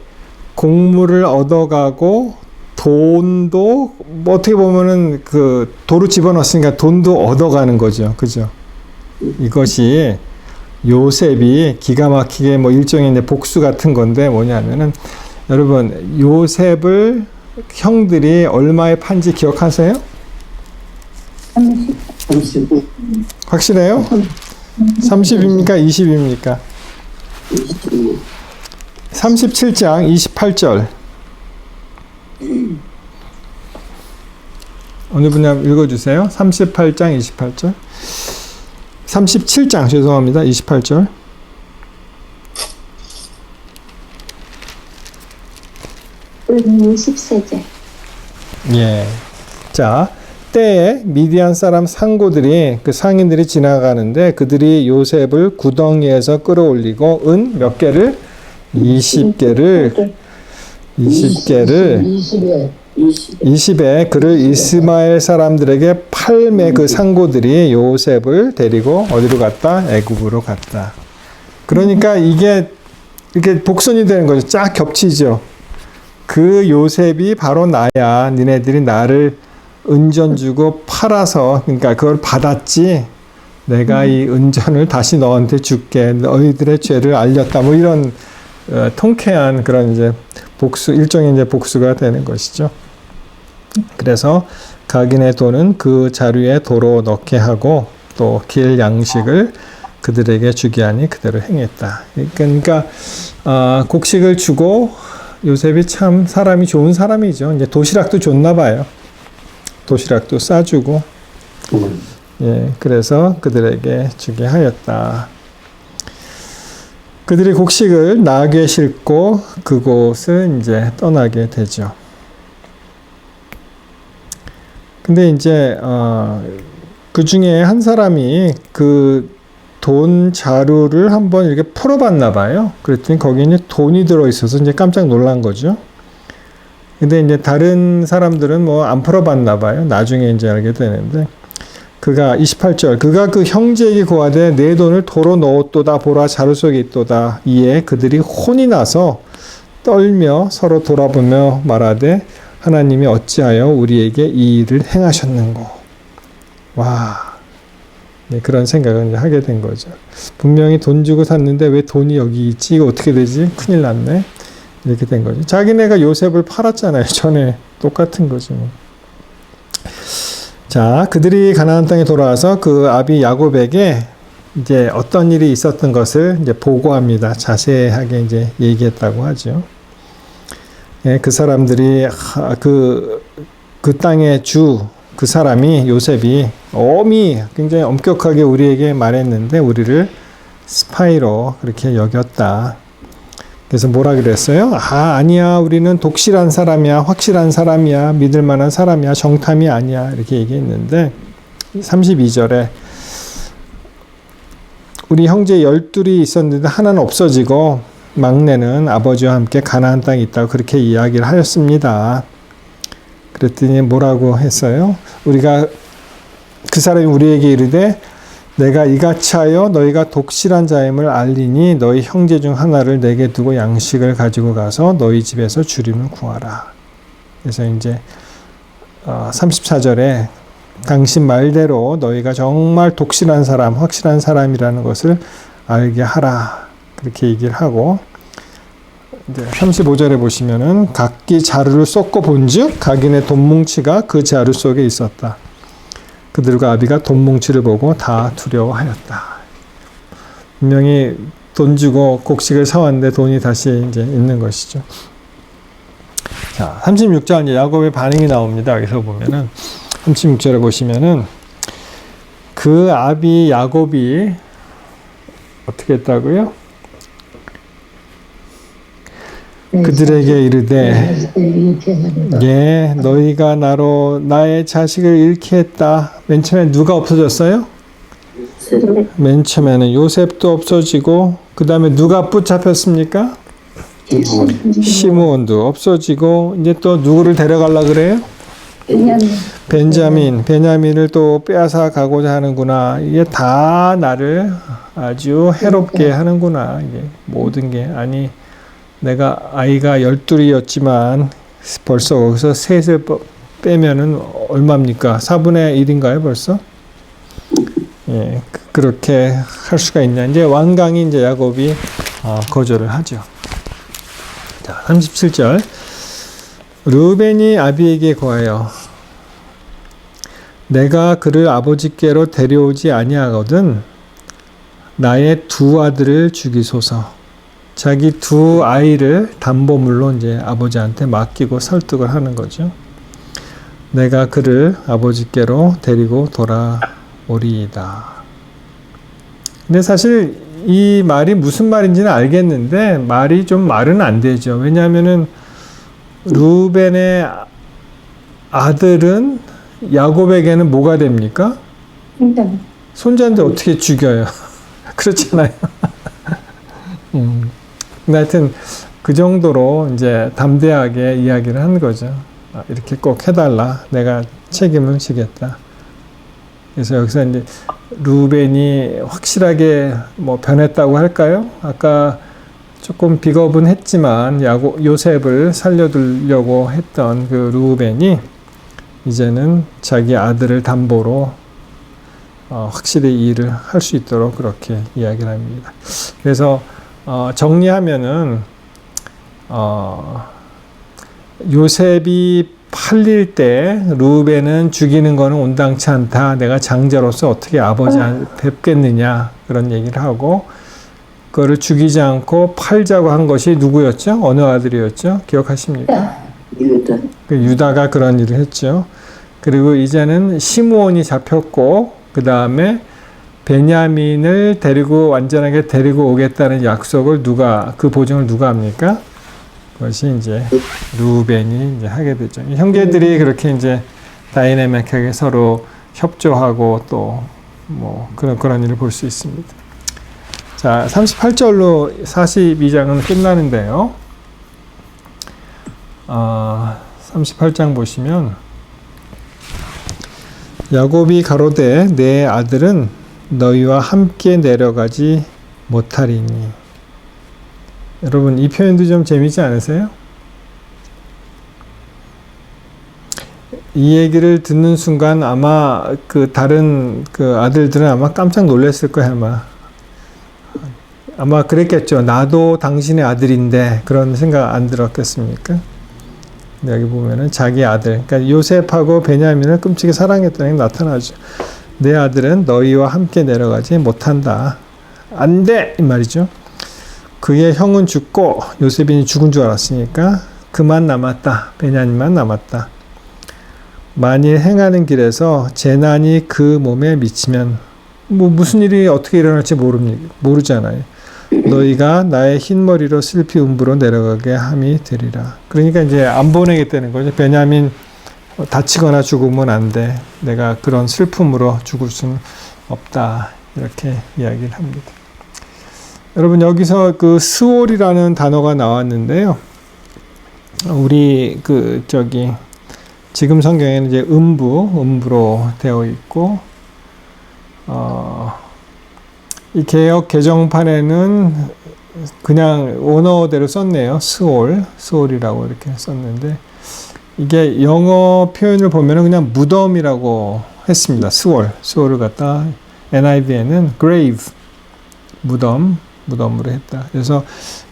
곡물을 얻어가고 돈도 뭐 어떻게 보면은 그 도로 집어넣었으니까 돈도 얻어가는 거죠. 그죠? 이것이 요셉이 기가 막히게 뭐 일종의 이제 복수 같은 건데 뭐냐면은 여러분 요셉을 형들이 얼마에 판지 기억하세요? 30. 확실해요? 30입니까? 20입니까? 37장 28절. 어느 분이 읽어주세요. 38장 28절. 37장 죄송합니다. 28절. 우리는 10세제. 예. 자, 때에 미디안 사람 상고들이 그 상인들이 지나가는데 그들이 요셉을 구덩이에서 끌어올리고 은 몇 개를 20개를 20에 그를 이스마엘 사람들에게 팔매 그 상고들이 요셉을 데리고 어디로 갔다? 애굽으로 갔다. 그러니까 이게 이렇게 복선이 되는 거죠. 쫙 겹치죠. 그 요셉이 바로 나야. 니네들이 나를 은전 주고 팔아서 그러니까 그걸 받았지. 내가 이 은전을 다시 너한테 줄게. 너희들의 죄를 알렸다. 뭐 이런 통쾌한 그런 이제 복수 일종의 이제 복수가 되는 것이죠. 그래서 각인의 돈은 그 자루에 도로 넣게 하고 또 길 양식을 그들에게 주게 하니 그대로 행했다. 그러니까 곡식을 주고 요셉이 참 사람이 좋은 사람이죠. 이제 도시락도 줬나 봐요. 도시락도 싸주고, 예, 그래서 그들에게 주게 하였다. 그들이 곡식을 나귀에 싣고 그곳을 이제 떠나게 되죠. 근데 이제 그 중에 한 사람이 그 돈 자루를 한번 이렇게 풀어봤나 봐요. 그랬더니 거기에 이제 돈이 들어있어서 이제 깜짝 놀란 거죠. 근데 이제 다른 사람들은 뭐 안 풀어봤나 봐요. 나중에 이제 알게 되는데 그가 28절 그가 그 형제에게 고하되 내 돈을 도로 넣었도다 보라 자루 속에 있도다. 이에 그들이 혼이 나서 떨며 서로 돌아보며 말하되 하나님이 어찌하여 우리에게 이 일을 행하셨는고. 와, 네, 그런 생각을 이제 하게 된 거죠. 분명히 돈 주고 샀는데 왜 돈이 여기 있지? 이거 어떻게 되지? 큰일 났네. 이렇게 된 거죠. 자기네가 요셉을 팔았잖아요. 전에 똑같은 거죠. 자, 그들이 가나안 땅에 돌아와서 그 아비 야곱에게 이제 어떤 일이 있었던 것을 이제 보고합니다. 자세하게 이제 얘기했다고 하죠. 예, 그 사람들이 그 땅의 그 사람이 요셉이 굉장히 엄격하게 우리에게 말했는데 우리를 스파이로 그렇게 여겼다. 그래서 뭐라 그랬어요? 아니야. 우리는 독실한 사람이야. 확실한 사람이야. 믿을 만한 사람이야. 정탐이 아니야. 이렇게 얘기했는데 32절에 우리 형제 12이 있었는데 하나는 없어지고 막내는 아버지와 함께 가나안 땅에 있다고 그렇게 이야기를 하였습니다. 그랬더니 뭐라고 했어요? 그 사람이 우리에게 이르되 내가 이같이 하여 너희가 독실한 자임을 알리니 너희 형제 중 하나를 내게 두고 양식을 가지고 가서 너희 집에서 주림을 구하라. 그래서 이제 34절에 당신 말대로 너희가 정말 독실한 사람, 확실한 사람이라는 것을 알게 하라. 그렇게 얘기를 하고 이제 35절에 보시면은 각기 자루를 쏟고 본즉 각인의 돈뭉치가 그 자루 속에 있었다. 그들과 아비가 돈뭉치를 보고 다 두려워하였다. 분명히 돈 주고 곡식을 사왔는데 돈이 다시 이제 있는 것이죠. 자, 36절 이제 야곱의 반응이 나옵니다. 여기서 보면은 36절에 보시면은 그 아비 야곱이 어떻게 했다고요? 그들에게 이르되 예, 너희가 나로 나의 자식을 잃게 했다. 맨 처음에 누가 없어졌어요? 요셉. 맨 처음에는 요셉도 없어지고 그 다음에 누가 붙잡혔습니까? 시므온도 없어지고 이제 또 누구를 데려가려 그래요? 베냐민을 또 빼앗아 가고자 하는구나. 이게 다 나를 아주 해롭게 하는구나. 이게 모든 게 아니 내가 아이가 12이었지만 벌써 거기서 셋을 빼면은 얼마입니까? 4분의 1인가요 벌써? 예, 그렇게 할 수가 있냐. 이제 완강히 이제 야곱이 거절을 하죠. 자, 37절. 르우벤이 아비에게 고하여 내가 그를 아버지께로 데려오지 아니하거든 나의 두 아들을 죽이소서. 자기 두 아이를 담보물로 이제 아버지한테 맡기고 설득을 하는 거죠. 내가 그를 아버지께로 데리고 돌아오리이다. 근데 사실 이 말이 무슨 말인지는 알겠는데 말이 좀 말은 안 되죠. 왜냐하면은 루벤의 아들은 야곱에게는 뭐가 됩니까? 손자인데 어떻게 죽여요? 그렇잖아요. 근데 하여튼 그 정도로 이제 담대하게 이야기를 한 거죠. 이렇게 꼭 해달라. 내가 책임을 지겠다. 그래서 여기서 이제 루벤이 확실하게 뭐 변했다고 할까요? 아까 조금 비겁은 했지만 요셉을 살려두려고 했던 그 루벤이 이제는 자기 아들을 담보로 확실히 이 일을 할 수 있도록 그렇게 이야기를 합니다. 그래서 정리하면은 요셉이 팔릴 때 루벤은 죽이는 거는 온당치 않다. 내가 장자로서 어떻게 아버지한테 뵙겠느냐 그런 얘기를 하고 그거를 죽이지 않고 팔자고 한 것이 누구였죠? 어느 아들이었죠? 기억하십니까? 유다. 그 유다가 그런 일을 했죠. 그리고 이제는 시므온이 잡혔고 그 다음에 베냐민을 완전하게 데리고 오겠다는 약속을 그 보증을 누가 합니까? 그것이 이제 루벤이 이제 하게 되죠. 형제들이 그렇게 이제 다이내믹하게 서로 협조하고 또 뭐 그런 일을 볼 수 있습니다. 자, 38절로 42장은 끝나는데요. 38장 보시면 야곱이 가로되 내 아들은 너희와 함께 내려가지 못하리니. 여러분 이 표현도 좀 재미있지 않으세요? 이 얘기를 듣는 순간 아마 그 다른 그 아들들은 아마 깜짝 놀랐을 거예요. 아마 그랬겠죠. 나도 당신의 아들인데 그런 생각 안 들었겠습니까? 여기 보면은 자기 아들, 그러니까 요셉하고 베냐민을 끔찍이 사랑했다는 게 나타나죠. 내 아들은 너희와 함께 내려가지 못한다. 안 돼! 이 말이죠. 그의 형은 죽고 요셉이 죽은 줄 알았으니까 그만 남았다. 베냐민만 남았다. 만일 행하는 길에서 재난이 그 몸에 미치면 무슨 일이 어떻게 일어날지 모르잖아요. 너희가 나의 흰머리로 슬피 음부로 내려가게 함이 되리라. 그러니까 이제 안 보내겠다는 거죠. 베냐민 다치거나 죽으면 안 돼. 내가 그런 슬픔으로 죽을 수는 없다. 이렇게 이야기를 합니다. 여러분 여기서 그 스올이라는 단어가 나왔는데요. 우리 지금 성경에는 이제 음부로 되어 있고 이 개역 개정판에는 그냥 원어대로 썼네요. 스올이라고 이렇게 썼는데 이게 영어 표현을 보면은 그냥 무덤이라고 했습니다. 스올을 갖다 NIV에는 grave 무덤으로 했다. 그래서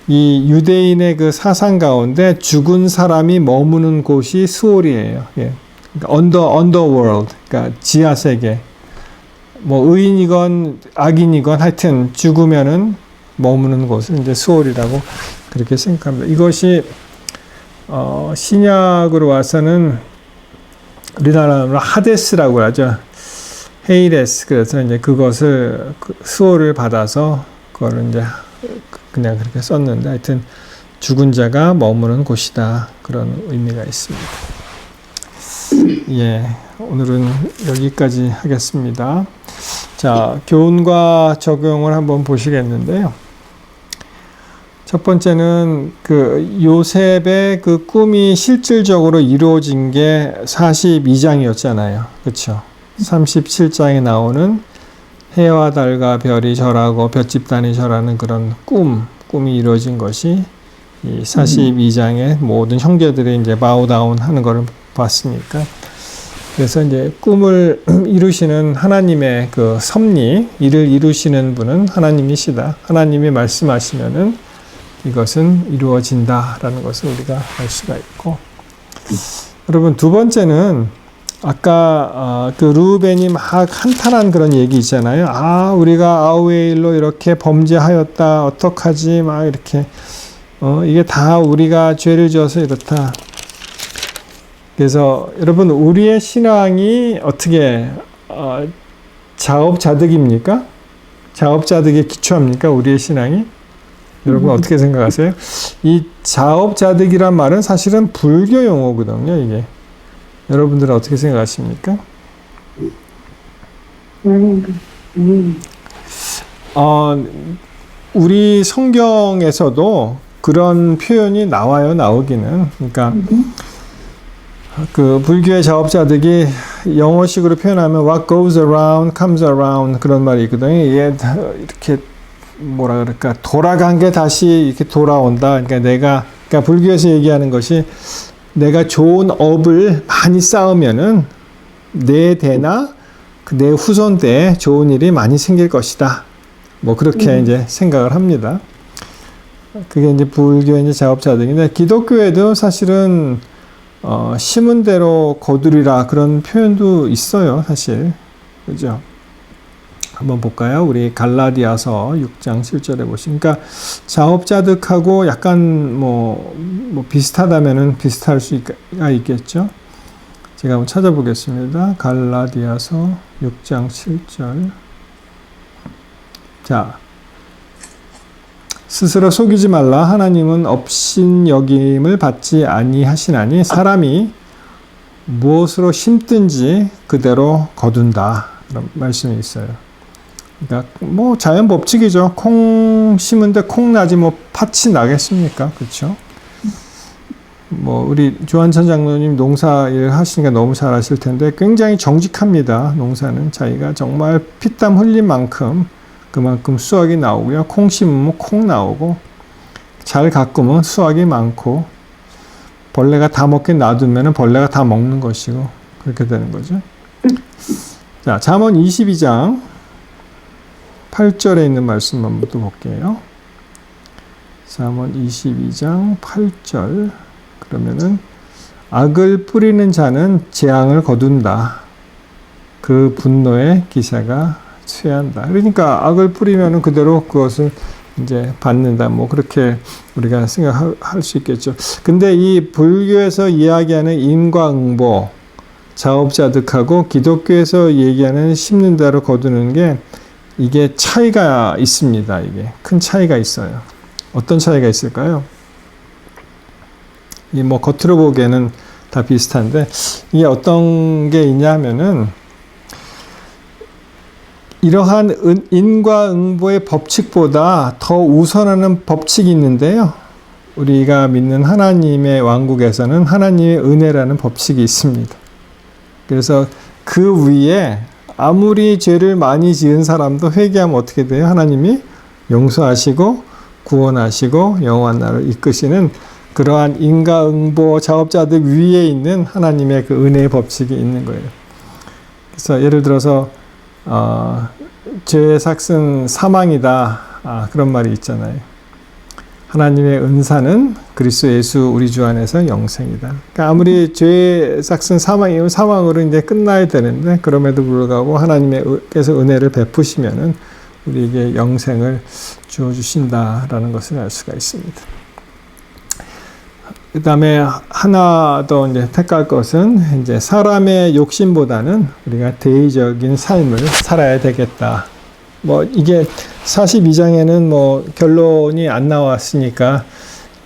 이 유대인의 그 사상 가운데 죽은 사람이 머무는 곳이 스올이에요. 예. 그러니까 underworld, 그러니까 지하 세계. 뭐 의인이건 악인이건 하여튼 죽으면은 머무는 곳을 이제 스올이라고 그렇게 생각합니다. 이것이 신약으로 와서는 우리나라로 하데스라고 하죠. 헤이데스. 그래서 이제 그것을 스올을 받아서 그거를 이제 그냥 그렇게 썼는데 하여튼 죽은 자가 머무는 곳이다. 그런 의미가 있습니다. 예, 오늘은 여기까지 하겠습니다. 자, 교훈과 적용을 한번 보시겠는데요. 첫 번째는 그 요셉의 그 꿈이 실질적으로 이루어진 게 42장이었잖아요. 그렇죠? 37장에 나오는 해와 달과 별이 절하고 볏집단이 절하는 그런 꿈이 이루어진 것이 이 42장의 모든 형제들이 이제 바우다운 하는 것을 봤으니까. 그래서 이제 꿈을 이루시는 하나님의 그 섭리, 이를 이루시는 분은 하나님이시다. 하나님이 말씀하시면은 이것은 이루어진다라는 것을 우리가 알 수가 있고, 여러분 두 번째는 아까 그 르우벤이 막 한탄한 그런 얘기 있잖아요. 아, 우리가 아우웨일로 이렇게 범죄하였다. 어떡하지? 막 이렇게 이게 다 우리가 죄를 지어서 이렇다. 그래서 여러분 우리의 신앙이 어떻게 자업자득입니까? 자업자득에 기초합니까? 우리의 신앙이? 여러분 어떻게 생각하세요? 이 자업자득이란 말은 사실은 불교 용어거든요. 이게 여러분들은 어떻게 생각하십니까? 우리 성경에서도 그런 표현이 나오기는. 그러니까 그 불교의 자업자득이 영어식으로 표현하면 what goes around comes around 그런 말이 있거든요. 이게 이렇게 뭐라 그럴까, 돌아간 게 다시 이렇게 돌아온다. 그러니까 불교에서 얘기하는 것이 내가 좋은 업을 많이 쌓으면은 내 대나 내 후손 때에 좋은 일이 많이 생길 것이다. 뭐 그렇게 이제 생각을 합니다. 그게 이제 불교의 이제 자업자득인데, 기독교에도 사실은 심은 대로 거두리라 그런 표현도 있어요, 사실. 그죠? 한번 볼까요? 우리 갈라디아서 6장 7절에 보시니까 자업자득하고 약간 뭐 비슷하다면은 비슷할 수가 있겠죠. 제가 한번 찾아보겠습니다. 갈라디아서 6장 7절. 자, 스스로 속이지 말라. 하나님은 업신여김을 받지 아니하시나니 사람이 무엇으로 심든지 그대로 거둔다. 그런 말씀이 있어요. 그러니까 뭐 자연 법칙이죠. 콩 심은데 콩 나지 뭐 팥이 나겠습니까? 그렇죠? 뭐 우리 조한천 장로님 농사일 하시니까 너무 잘 아실 텐데 굉장히 정직합니다. 농사는 자기가 정말 피땀 흘린 만큼 그만큼 수확이 나오고요. 콩 심으면 콩 나오고, 잘 가꾸면 수확이 많고, 벌레가 다 먹게 놔두면 벌레가 다 먹는 것이고, 그렇게 되는 거죠. 자, 잠언 22장 8절에 있는 말씀 한번 또 볼게요. 잠언 22장 8절. 그러면은 악을 뿌리는 자는 재앙을 거둔다. 그 분노의 기세가 쇠한다. 그러니까 악을 뿌리면은 그대로 그것을 이제 받는다. 뭐 그렇게 우리가 생각할 수 있겠죠. 근데 이 불교에서 이야기하는 인과응보, 자업자득하고 기독교에서 얘기하는 심는 대로 거두는 게 이게 차이가 있습니다. 이게 큰 차이가 있어요. 어떤 차이가 있을까요? 이 뭐 겉으로 보기에는 다 비슷한데 이게 어떤 게 있냐면은 이러한 인과응보의 법칙보다 더 우선하는 법칙이 있는데요. 우리가 믿는 하나님의 왕국에서는 하나님의 은혜라는 법칙이 있습니다. 그래서 그 위에 아무리 죄를 많이 지은 사람도 회개하면 어떻게 돼요? 하나님이 용서하시고 구원하시고 영원한 나라를 이끄시는 그러한 인과응보 자업자들 위에 있는 하나님의 그 은혜의 법칙이 있는 거예요. 그래서 예를 들어서 죄의 삭은 사망이다. 그런 말이 있잖아요. 하나님의 은사는 그리스도 예수 우리 주 안에서 영생이다. 그러니까 아무리 죄의 삭은 사망이면 사망으로 이제 끝나야 되는데 그럼에도 불구하고 하나님께서 은혜를 베푸시면은 우리에게 영생을 주어 주신다라는 것을 알 수가 있습니다. 그 다음에 하나 더 이제 택할 것은 이제 사람의 욕심보다는 우리가 대의적인 삶을 살아야 되겠다. 뭐 이게 42장에는 뭐 결론이 안 나왔으니까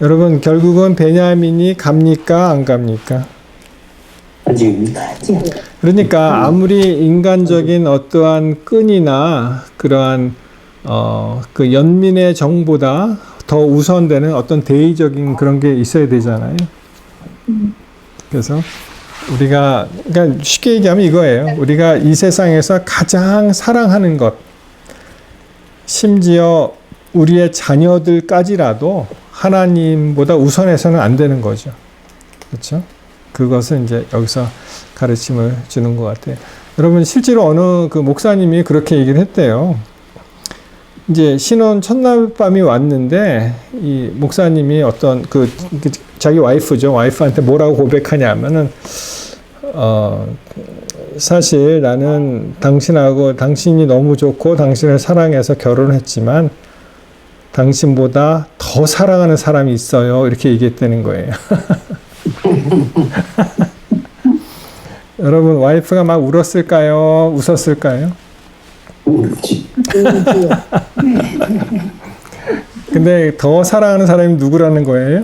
여러분 결국은 베냐민이 갑니까 안 갑니까? 그러니까 아무리 인간적인 어떠한 끈이나 그러한 그 연민의 정보다 더 우선되는 어떤 대의적인 그런 게 있어야 되잖아요. 그래서 우리가 그러니까 쉽게 얘기하면 이거예요. 우리가 이 세상에서 가장 사랑하는 것, 심지어 우리의 자녀들까지라도 하나님보다 우선해서는 안 되는 거죠. 그렇죠? 그것은 이제 여기서 가르침을 주는 것 같아요. 여러분 실제로 어느 그 목사님이 그렇게 얘기를 했대요. 이제 신혼 첫날 밤이 왔는데 이 목사님이 어떤 그 자기 와이프죠. 와이프한테 뭐라고 고백하냐면은 사실 나는 당신하고 당신이 너무 좋고 당신을 사랑해서 결혼했지만 당신보다 더 사랑하는 사람이 있어요. 이렇게 얘기했다는 거예요. 여러분 와이프가 막 울었을까요? 웃었을까요? 근데 더 사랑하는 사람이 누구라는 거예요?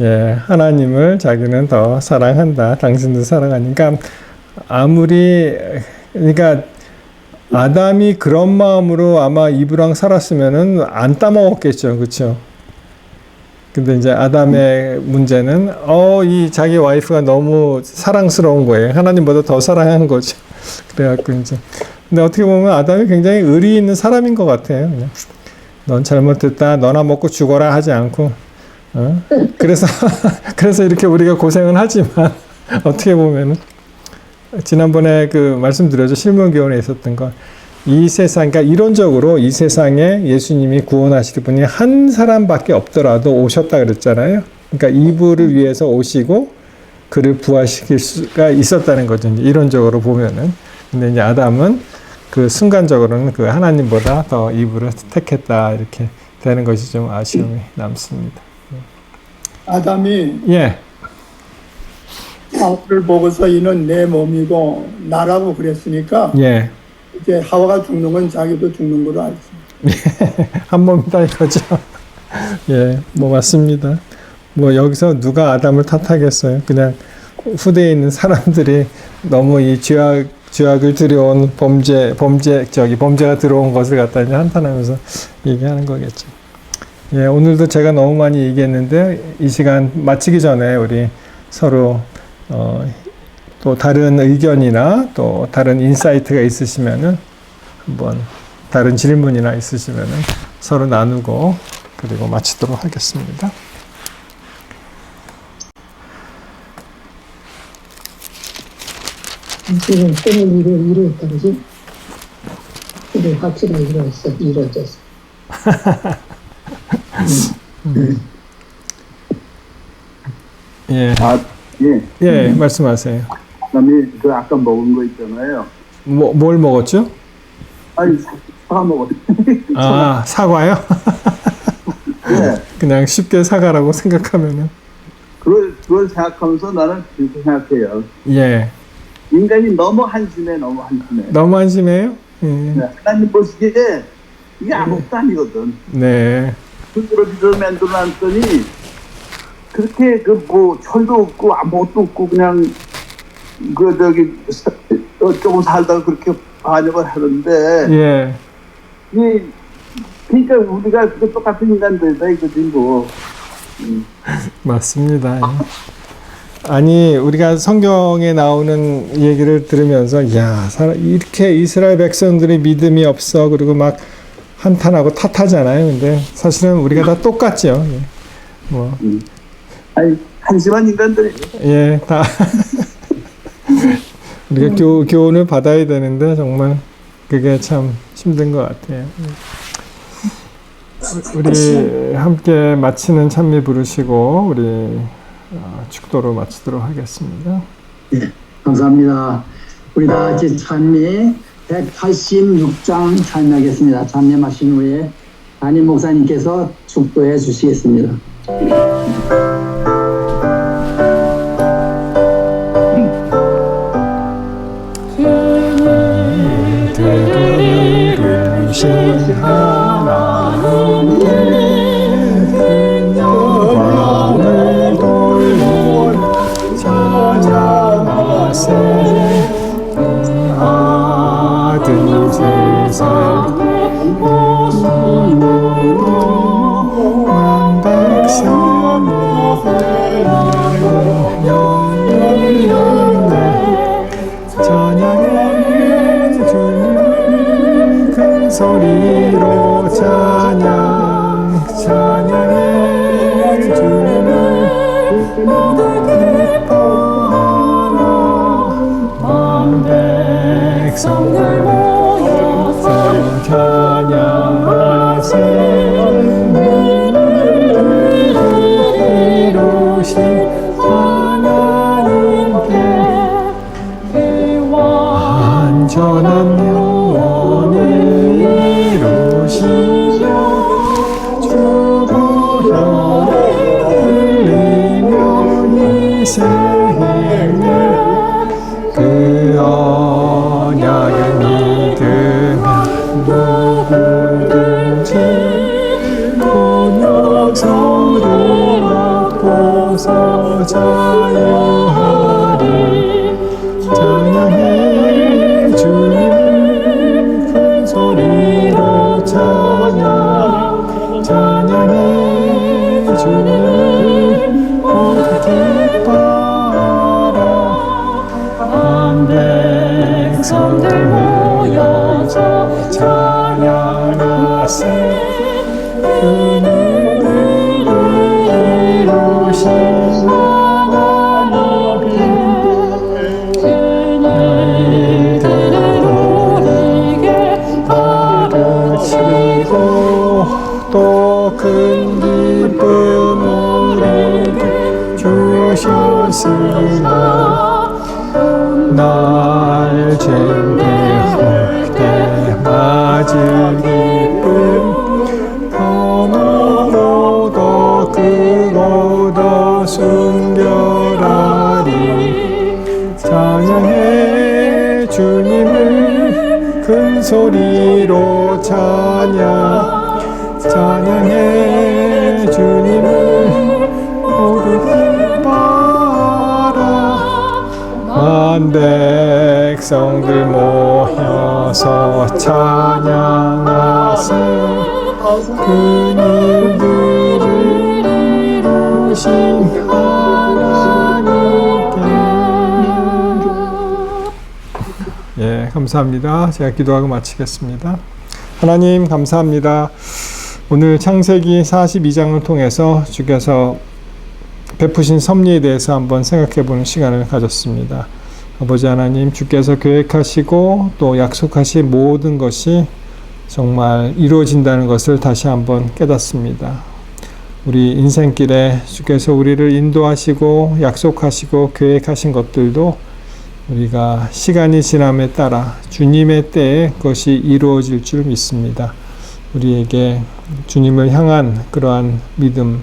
예, 하나님을 자기는 더 사랑한다. 당신도 사랑하니까 아무리 그러니까 아담이 그런 마음으로 아마 이브랑 살았으면은 안 따먹었겠죠, 그렇죠? 근데 이제 아담의 문제는 이 자기 와이프가 너무 사랑스러운 거예요. 하나님보다 더 사랑하는 거죠. 그래갖고 이제 근데 어떻게 보면 아담이 굉장히 의리 있는 사람인 것 같아요. 그냥 넌 잘못했다, 너나 먹고 죽어라 하지 않고 그래서 그래서 이렇게 우리가 고생은 하지만 어떻게 보면은 지난번에 그 말씀드렸죠. 실문교훈에 있었던 거. 이 세상, 그러니까 이론적으로 이 세상에 예수님이 구원하실 분이 한 사람밖에 없더라도 오셨다 그랬잖아요. 그러니까 이브를 위해서 오시고 그를 부활시킬 수가 있었다는 거죠. 이제 이론적으로 보면은. 근데 이제 아담은 그 순간적으로는 그 하나님보다 더 이브를 택했다 이렇게 되는 것이 좀 아쉬움이 남습니다. 아담이 예. 하와를 보고서 이는 내 몸이고 나라고 그랬으니까 예. 이제 하와가 죽는 건 자기도 죽는 걸로 알지. 한 몸이다 이거죠. 예, 뭐 맞습니다. 뭐 여기서 누가 아담을 탓하겠어요. 그냥 후대에 있는 사람들이 너무 이 죄악을 들여온 범죄가 들어온 것을 갖다 이제 한탄하면서 얘기하는 거겠죠. 예, 오늘도 제가 너무 많이 얘기했는데 이 시간 마치기 전에 우리 서로 또 다른 의견이나 또 다른 인사이트가 있으시면은 한번 다른 질문이나 있으시면은 서로 나누고 그리고 마치도록 하겠습니다. 지금 꿈을 이루었다 그지? 꿈을 확실히 이루어졌어. 예. 예. 예, 말씀하세요. 그다음에 그 아까 먹은 거 있잖아요. 뭘 먹었죠? 아니 사과 먹었어요. 아, 사과요? 예. 그냥 쉽게 사과라고 생각하면은. 그걸 생각하면서 나는 그렇게 생각해요. 예. 인간이 너무 한심해, 너무 한심해. 너무 한심해요? 예. 하나님 보시기에 이게 아무것도 아니거든. 네. 그걸 만들어놨더니 그렇게 그 뭐 철도 없고 아무것도 없고 그냥 그 조금 살다가 그렇게 반역을 하는데 예. 그러니까 우리가 그 똑같은 인간들이다 이거지 뭐. 맞습니다. 아니 우리가 성경에 나오는 얘기를 들으면서 야 이렇게 이스라엘 백성들이 믿음이 없어 그리고 막 한탄하고 탓하잖아요. 근데 사실은 우리가 다 똑같죠. 예. 뭐. 아니 한심한 인간들이. 예, 다 우리가 교훈을 받아야 되는데 정말 그게 참 힘든 것 같아요. 우리 함께 마치는 찬미 부르시고 우리 축도로 마치도록 하겠습니다. 네, 감사합니다. 우리 다 같이 찬미 186장 찬미하겠습니다. 찬미 마신 후에 담임 목사님께서 축도해 주시겠습니다. 주님 세상에 오심으로 만 백성이 영원히 찬양해 주님 큰 소리로 찬양해 주님을 모두 기뻐하라 만 백성들 모여서 찬양하세 이루신 하나님께 안전한 영원을 이루시며 주보혈을 흘리며 이 생에 그 언약을 믿으며 누구든지 본역성을 얻고서 자유하리 찬양해 주님 큰 소리로 찬양해 주님 모두 기뻐하라 만 백성들 모여서 찬양하세 그는 이루신 하나님께 이들을 우리에게 가르치고 또 큰 기쁨 우리에게 주셨으나 날 쟁대할 때 맞을 기쁨 더 높고 더 크고 더 순결하리 찬양해 주님을 큰 소리로 찬양해 주님을 모두 기뻐하라 만 백성들 모여서 찬양하세 그 일들을 이루신 하나님께 예, 감사합니다. 제가 기도하고 마치겠습니다. 하나님 감사합니다. 오늘 창세기 42장을 통해서 주께서 베푸신 섭리에 대해서 한번 생각해 보는 시간을 가졌습니다. 아버지 하나님, 주께서 계획하시고 또 약속하신 모든 것이 정말 이루어진다는 것을 다시 한번 깨닫습니다. 우리 인생길에 주께서 우리를 인도하시고 약속하시고 계획하신 것들도 우리가 시간이 지남에 따라 주님의 때에 그것이 이루어질 줄 믿습니다. 우리에게 주님을 향한 그러한 믿음,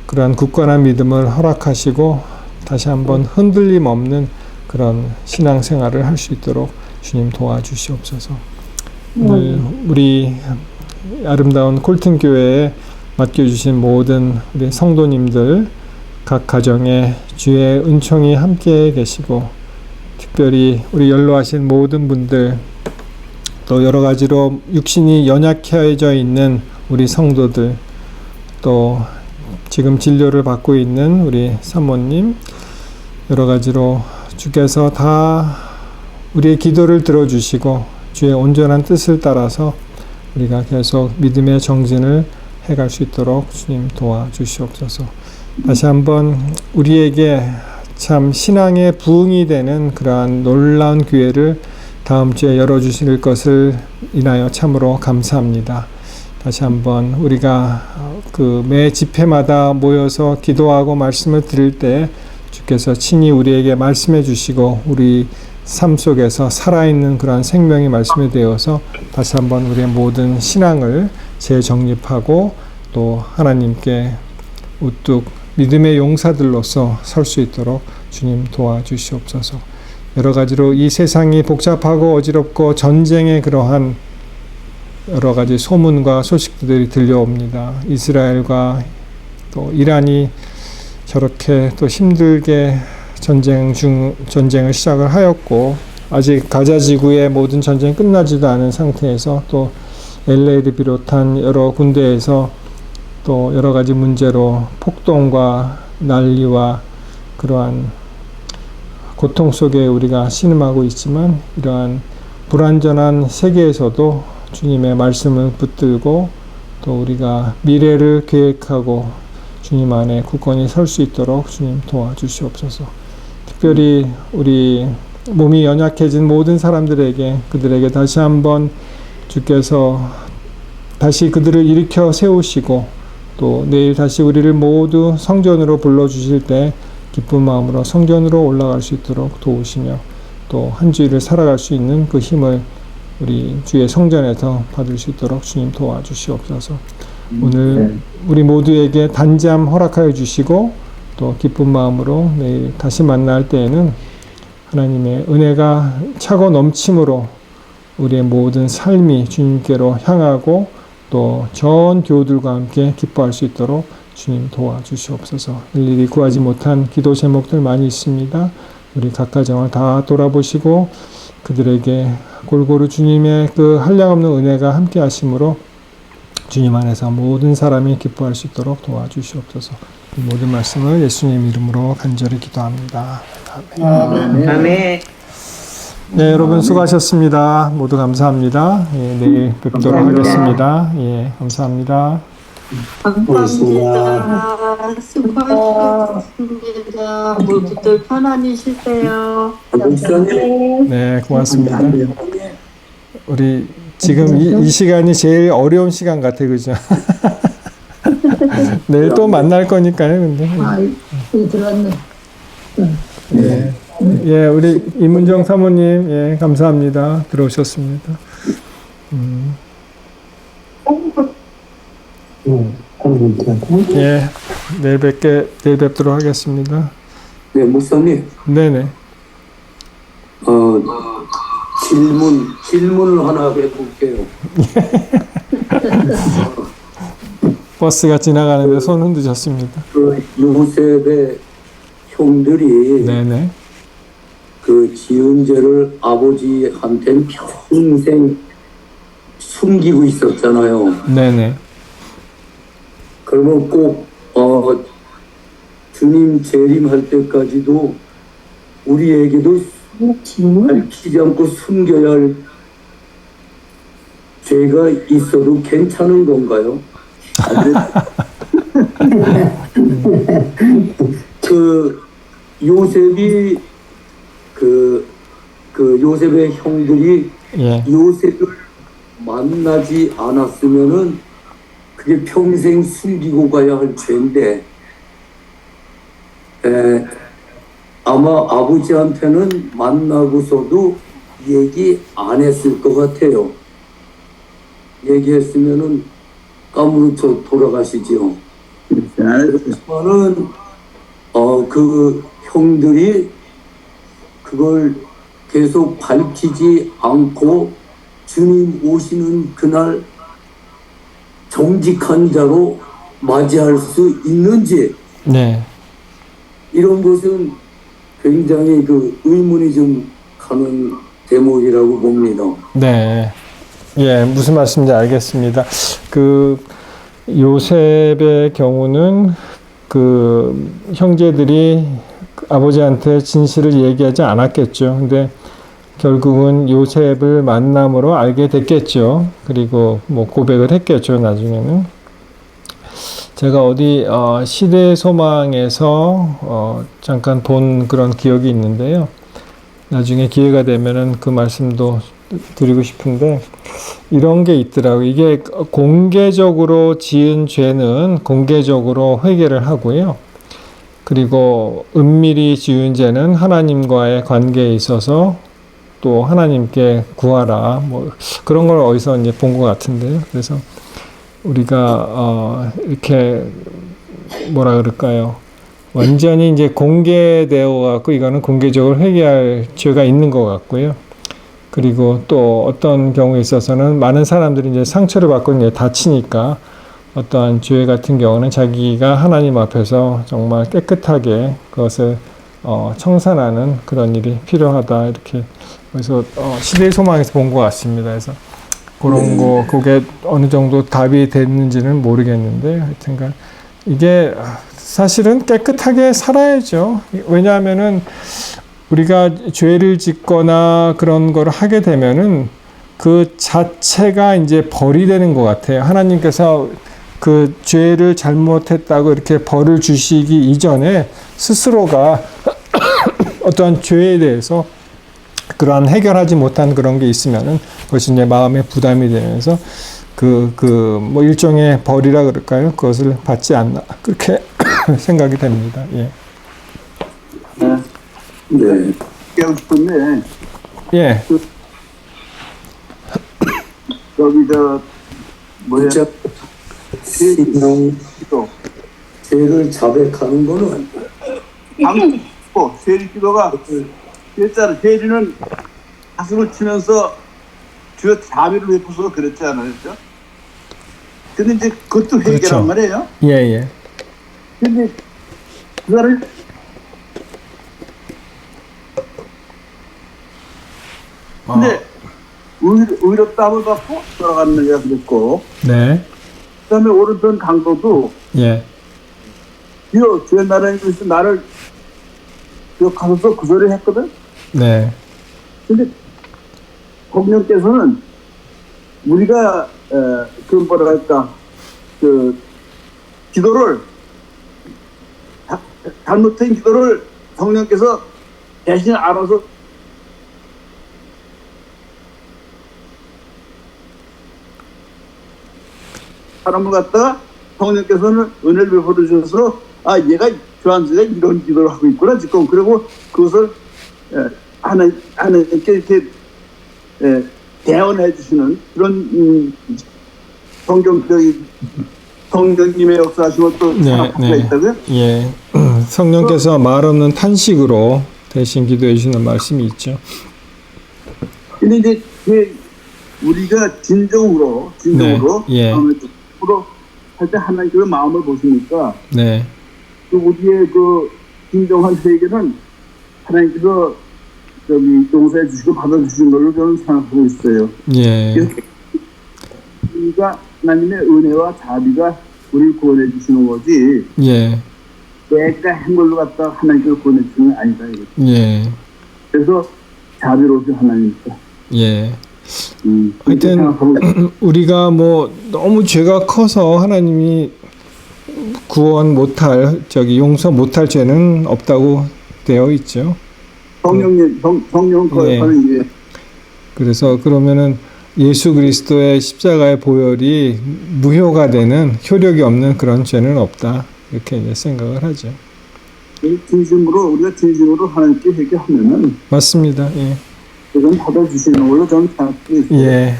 그러한 굳건한 믿음을 허락하시고 다시 한번 흔들림 없는 그런 신앙생활을 할 수 있도록 주님 도와주시옵소서. 오늘 우리 아름다운 콜튼교회에 맡겨주신 모든 우리 성도님들 각 가정에 주의 은총이 함께 계시고 특별히 우리 연로하신 모든 분들 또 여러 가지로 육신이 연약해져 있는 우리 성도들 또 지금 진료를 받고 있는 우리 사모님 여러 가지로 주께서 다 우리의 기도를 들어주시고 주의 온전한 뜻을 따라서 우리가 계속 믿음의 정진을 해갈 수 있도록 주님 도와주시옵소서. 다시 한번 우리에게 참 신앙의 부흥이 되는 그러한 놀라운 기회를 다음 주에 열어주실 것을 인하여 참으로 감사합니다. 다시 한번 우리가 그 매 집회마다 모여서 기도하고 말씀을 드릴 때 주께서 친히 우리에게 말씀해 주시고 우리 삶 속에서 살아있는 그러한 생명이 말씀이 되어서 다시 한번 우리의 모든 신앙을 재정립하고 또 하나님께 우뚝 믿음의 용사들로서 설 수 있도록 주님 도와주시옵소서. 여러 가지로 이 세상이 복잡하고 어지럽고 전쟁의 그러한 여러 가지 소문과 소식들이 들려옵니다. 이스라엘과 또 이란이 저렇게 또 힘들게 전쟁을 시작을 하였고 아직 가자 지구의 모든 전쟁이 끝나지도 않은 상태에서 또 LA를 비롯한 여러 군데에서 또 여러 가지 문제로 폭동과 난리와 그러한 고통 속에 우리가 신음하고 있지만 이러한 불완전한 세계에서도 주님의 말씀을 붙들고 또 우리가 미래를 계획하고 주님 안에 굳건히 설 수 있도록 주님 도와주시옵소서. 특별히 우리 몸이 연약해진 모든 사람들에게 그들에게 다시 한번 주께서 다시 그들을 일으켜 세우시고 또 내일 다시 우리를 모두 성전으로 불러주실 때 기쁜 마음으로 성전으로 올라갈 수 있도록 도우시며 또 한 주일을 살아갈 수 있는 그 힘을 우리 주의 성전에서 받을 수 있도록 주님 도와주시옵소서. 오늘 우리 모두에게 단잠 허락하여 주시고 또 기쁜 마음으로 내일 다시 만날 때에는 하나님의 은혜가 차고 넘침으로 우리의 모든 삶이 주님께로 향하고 또 전 교우들과 함께 기뻐할 수 있도록 주님 도와주시옵소서. 일일이 구하지 못한 기도 제목들 많이 있습니다. 우리 각 가정을 다 돌아보시고 그들에게 골고루 주님의 그 한량없는 은혜가 함께 하심으로 주님 안에서 모든 사람이 기뻐할 수 있도록 도와주시옵소서. 이 모든 말씀을 예수님 이름으로 간절히 기도합니다. 아멘. 아멘. 네, 여러분 수고하셨습니다. 모두 감사합니다. 예, 내일 뵙도록 하겠습니다. 예, 감사합니다. 감사합니다. 수고하셨습니다. 모두들 편안히 쉬세요. 네, 고맙습니다. 우리 지금 이 시간이 제일 어려운 시간 같아, 그죠? 내일 또 만날 거니까요, 근데. 아, 여기 들어왔네. 예, 예, 우리 이문정 사모님, 예, 감사합니다. 들어오셨습니다. 예, 내일 뵙도록 하겠습니다. 네, 목사님, 네네. 질문을 하나 해볼게요. 버스가 지나가는데 손 흔드셨습니다. 그 요셉의 형들이 네네. 그 지은 죄를 아버지한테는 평생 숨기고 있었잖아요. 네네. 그러면 꼭 주님 재림할 때까지도 우리에게도 밝히지 않고 숨겨야 할 죄가 있어도 괜찮은 건가요? 그 요셉이 그 요셉의 형들이 예. 요셉을 만나지 않았으면은 그게 평생 숨기고 가야 할 죄인데 아마 아버지한테는 만나고서도 얘기 안 했을 것 같아요. 얘기했으면은 까무러쳐 돌아가시지요. 그렇지만은 그 형들이 그걸 계속 밝히지 않고 주님 오시는 그날 정직한 자로 맞이할 수 있는지 네. 이런 것은 굉장히 그 의문이 좀 가는 대목이라고 봅니다. 네. 예, 무슨 말씀인지 알겠습니다. 그 요셉의 경우는 그 형제들이 아버지한테 진실을 얘기하지 않았겠죠. 근데 결국은 요셉을 만남으로 알게 됐겠죠. 그리고 뭐 고백을 했겠죠, 나중에는. 제가 어디 시대의 소망에서 잠깐 본 그런 기억이 있는데요. 나중에 기회가 되면은 그 말씀도 드리고 싶은데 이런 게 있더라고요. 이게 공개적으로 지은 죄는 공개적으로 회개를 하고요. 그리고 은밀히 지은 죄는 하나님과의 관계에 있어서 또 하나님께 구하라. 뭐 그런 걸 어디서 이제 본 것 같은데요. 그래서 우리가 이렇게 뭐라 그럴까요? 완전히 이제 공개되어 갖고 이거는 공개적으로 회개할 죄가 있는 것 같고요. 그리고 또 어떤 경우에 있어서는 많은 사람들이 이제 상처를 받고 이제 다치니까 어떠한 죄 같은 경우는 자기가 하나님 앞에서 정말 깨끗하게 그것을 청산하는 그런 일이 필요하다 이렇게 그래서 시대의 소망에서 본 것 같습니다. 그래서 그런 거 그게 어느 정도 답이 됐는지는 모르겠는데 하여튼간 이게 사실은 깨끗하게 살아야죠. 왜냐하면은 우리가 죄를 짓거나 그런 걸 하게 되면은 그 자체가 이제 벌이 되는 것 같아요. 하나님께서 그 죄를 잘못했다고 이렇게 벌을 주시기 이전에 스스로가 어떠한 죄에 대해서 그러한 해결하지 못한 그런 게 있으면은 그것이 이제 마음의 부담이 되면서 뭐 일종의 벌이라 그럴까요? 그것을 받지 않나. 그렇게 생각이 됩니다. 예. 네. 깨고 싶은데, 예. 여기 뭐야, 진짜 신앙 기도. 죄를 자백하는 거는 방고 세리 기도가 그랬잖아. 세리는 가슴을 치면서 주여 자비를 베푸소서 그랬잖아요. 그렇죠? 근데 이제 그것도 회개란 그렇죠. 말이에요. 예, 예. 근데 그거를 근데 의롭다함을 받고 돌아가는 애가 그랬고, 네. 그다음에 오른편 강도도 예. 주여 주의 나라에 있어 나를 기억하소서 그 소리 했거든. 네. 근데 공룡께서는 우리가 그 뭐라 할까 그 기도를 잘못된 기도를 성령께서 대신 알아서 사람을 갖다가 성령께서는 은혜를 베풀어 주셔서 아 얘가 조한수가 이런 기도를 하고 있구나 지금 그리고 그것을 하나님께 이렇게 대언해 주시는 그런 성령님의 역사하심을 또 생각하고 있다고요? 예. 성령께서 말 없는 탄식으로 대신 기도해 주시는 말씀이 있죠. 근데 이제 우리가 진정으로 네, 예. 할 때 하나님께서 마음을 보시니까 네. 그 우리의 그 진정한 회개는 하나님께서 용서해 주시고 받아주신 걸로 저는 생각하고 있어요. 예. 그래서 우리가 하나님의 은혜와 자비가 우리를 구원해 주시는 거지 예. 내가 한 걸로 갖다가 하나님께서 구원해 주시는 게 아니다 이거죠. 예. 그래서 자비로우신 하나님이다. 예. 그렇게 하여튼 생각하고 있어요. 우리가 뭐 너무 죄가 커서 하나님이 구원 못할 용서 못할 죄는 없다고 되어 있죠. 성령 예. 거는 이제 그래서 그러면은 예수 그리스도의 십자가의 보혈이 무효가 되는 효력이 없는 그런 죄는 없다 이렇게 이제 생각을 하죠. 우리가 진심으로 하나님께 회개하면은 맞습니다. 예. 그건 받아주시는 걸로 저는 생각하고 있어요. 예.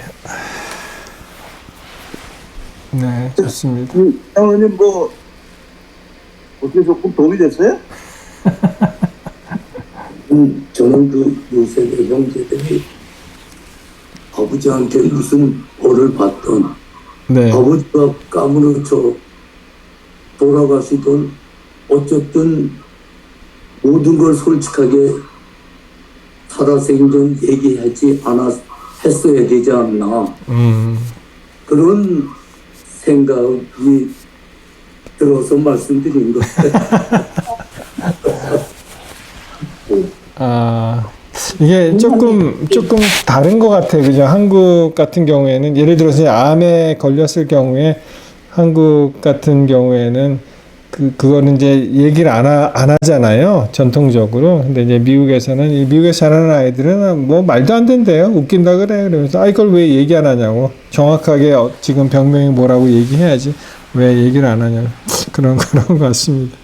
네, 좋습니다. 장로님 뭐 어떻게 조금 도움이 됐어요? 저는 그 요셉의 형제들이 아버지한테 무슨 벌을 받던 네. 아버지가 까무러쳐 돌아가시던 어쨌든 모든 걸 솔직하게 살아생전 얘기하지 했어야 되지 않나 그런 생각이 들어서 말씀드린 거예요. 이게 조금 다른 것 같아요. 그죠? 한국 같은 경우에는 예를 들어서 암에 걸렸을 경우에 한국 같은 경우에는 그거는 이제 얘기를 안 하잖아요. 전통적으로. 근데 이제 미국에서는 미국에서 자라는 아이들은 뭐 말도 안 된대요. 웃긴다 그래. 그러면서 이걸 왜 얘기 안 하냐고. 정확하게 지금 병명이 뭐라고 얘기해야지. 왜 얘기를 안 하냐고. 그런 것 같습니다.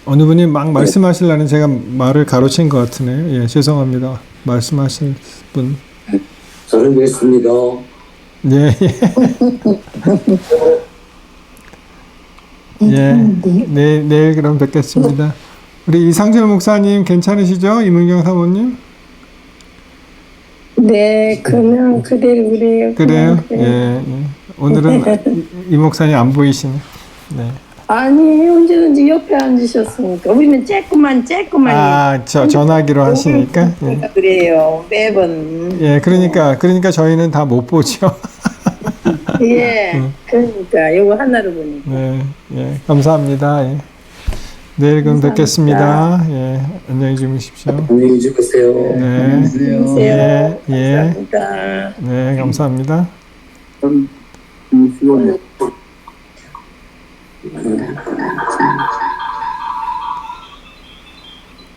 어느 분이 막 말씀하시려는 제가 말을 가로챈 것 같으네요. 예, 죄송합니다. 말씀하신 분. 잘 뵙겠습니다. 예, 예. 예, 내일 그럼 뵙겠습니다. 우리 이상철 목사님 괜찮으시죠? 이문경 사모님? 네, 그냥 그래요. 그래요? 예, 예. 오늘은 이 목사님 안 보이시네. 네. 아니, 언제든지 옆에 앉으셨으니까. 우리는 쬐꾸만. 아, 전화기로 하시니까. 예. 그래요, 매번. 예, 그러니까 저희는 다 못 보죠. 예, 그러니까, 요거 하나로 보니까. 네, 예, 감사합니다. 예. 내일 그럼 뵙겠습니다. 예, 안녕히 주무십시오. 안녕히 주무세요. 네, 안녕하세요. 예. 감사합니다. 네, 감사합니다. 참 수고하네요.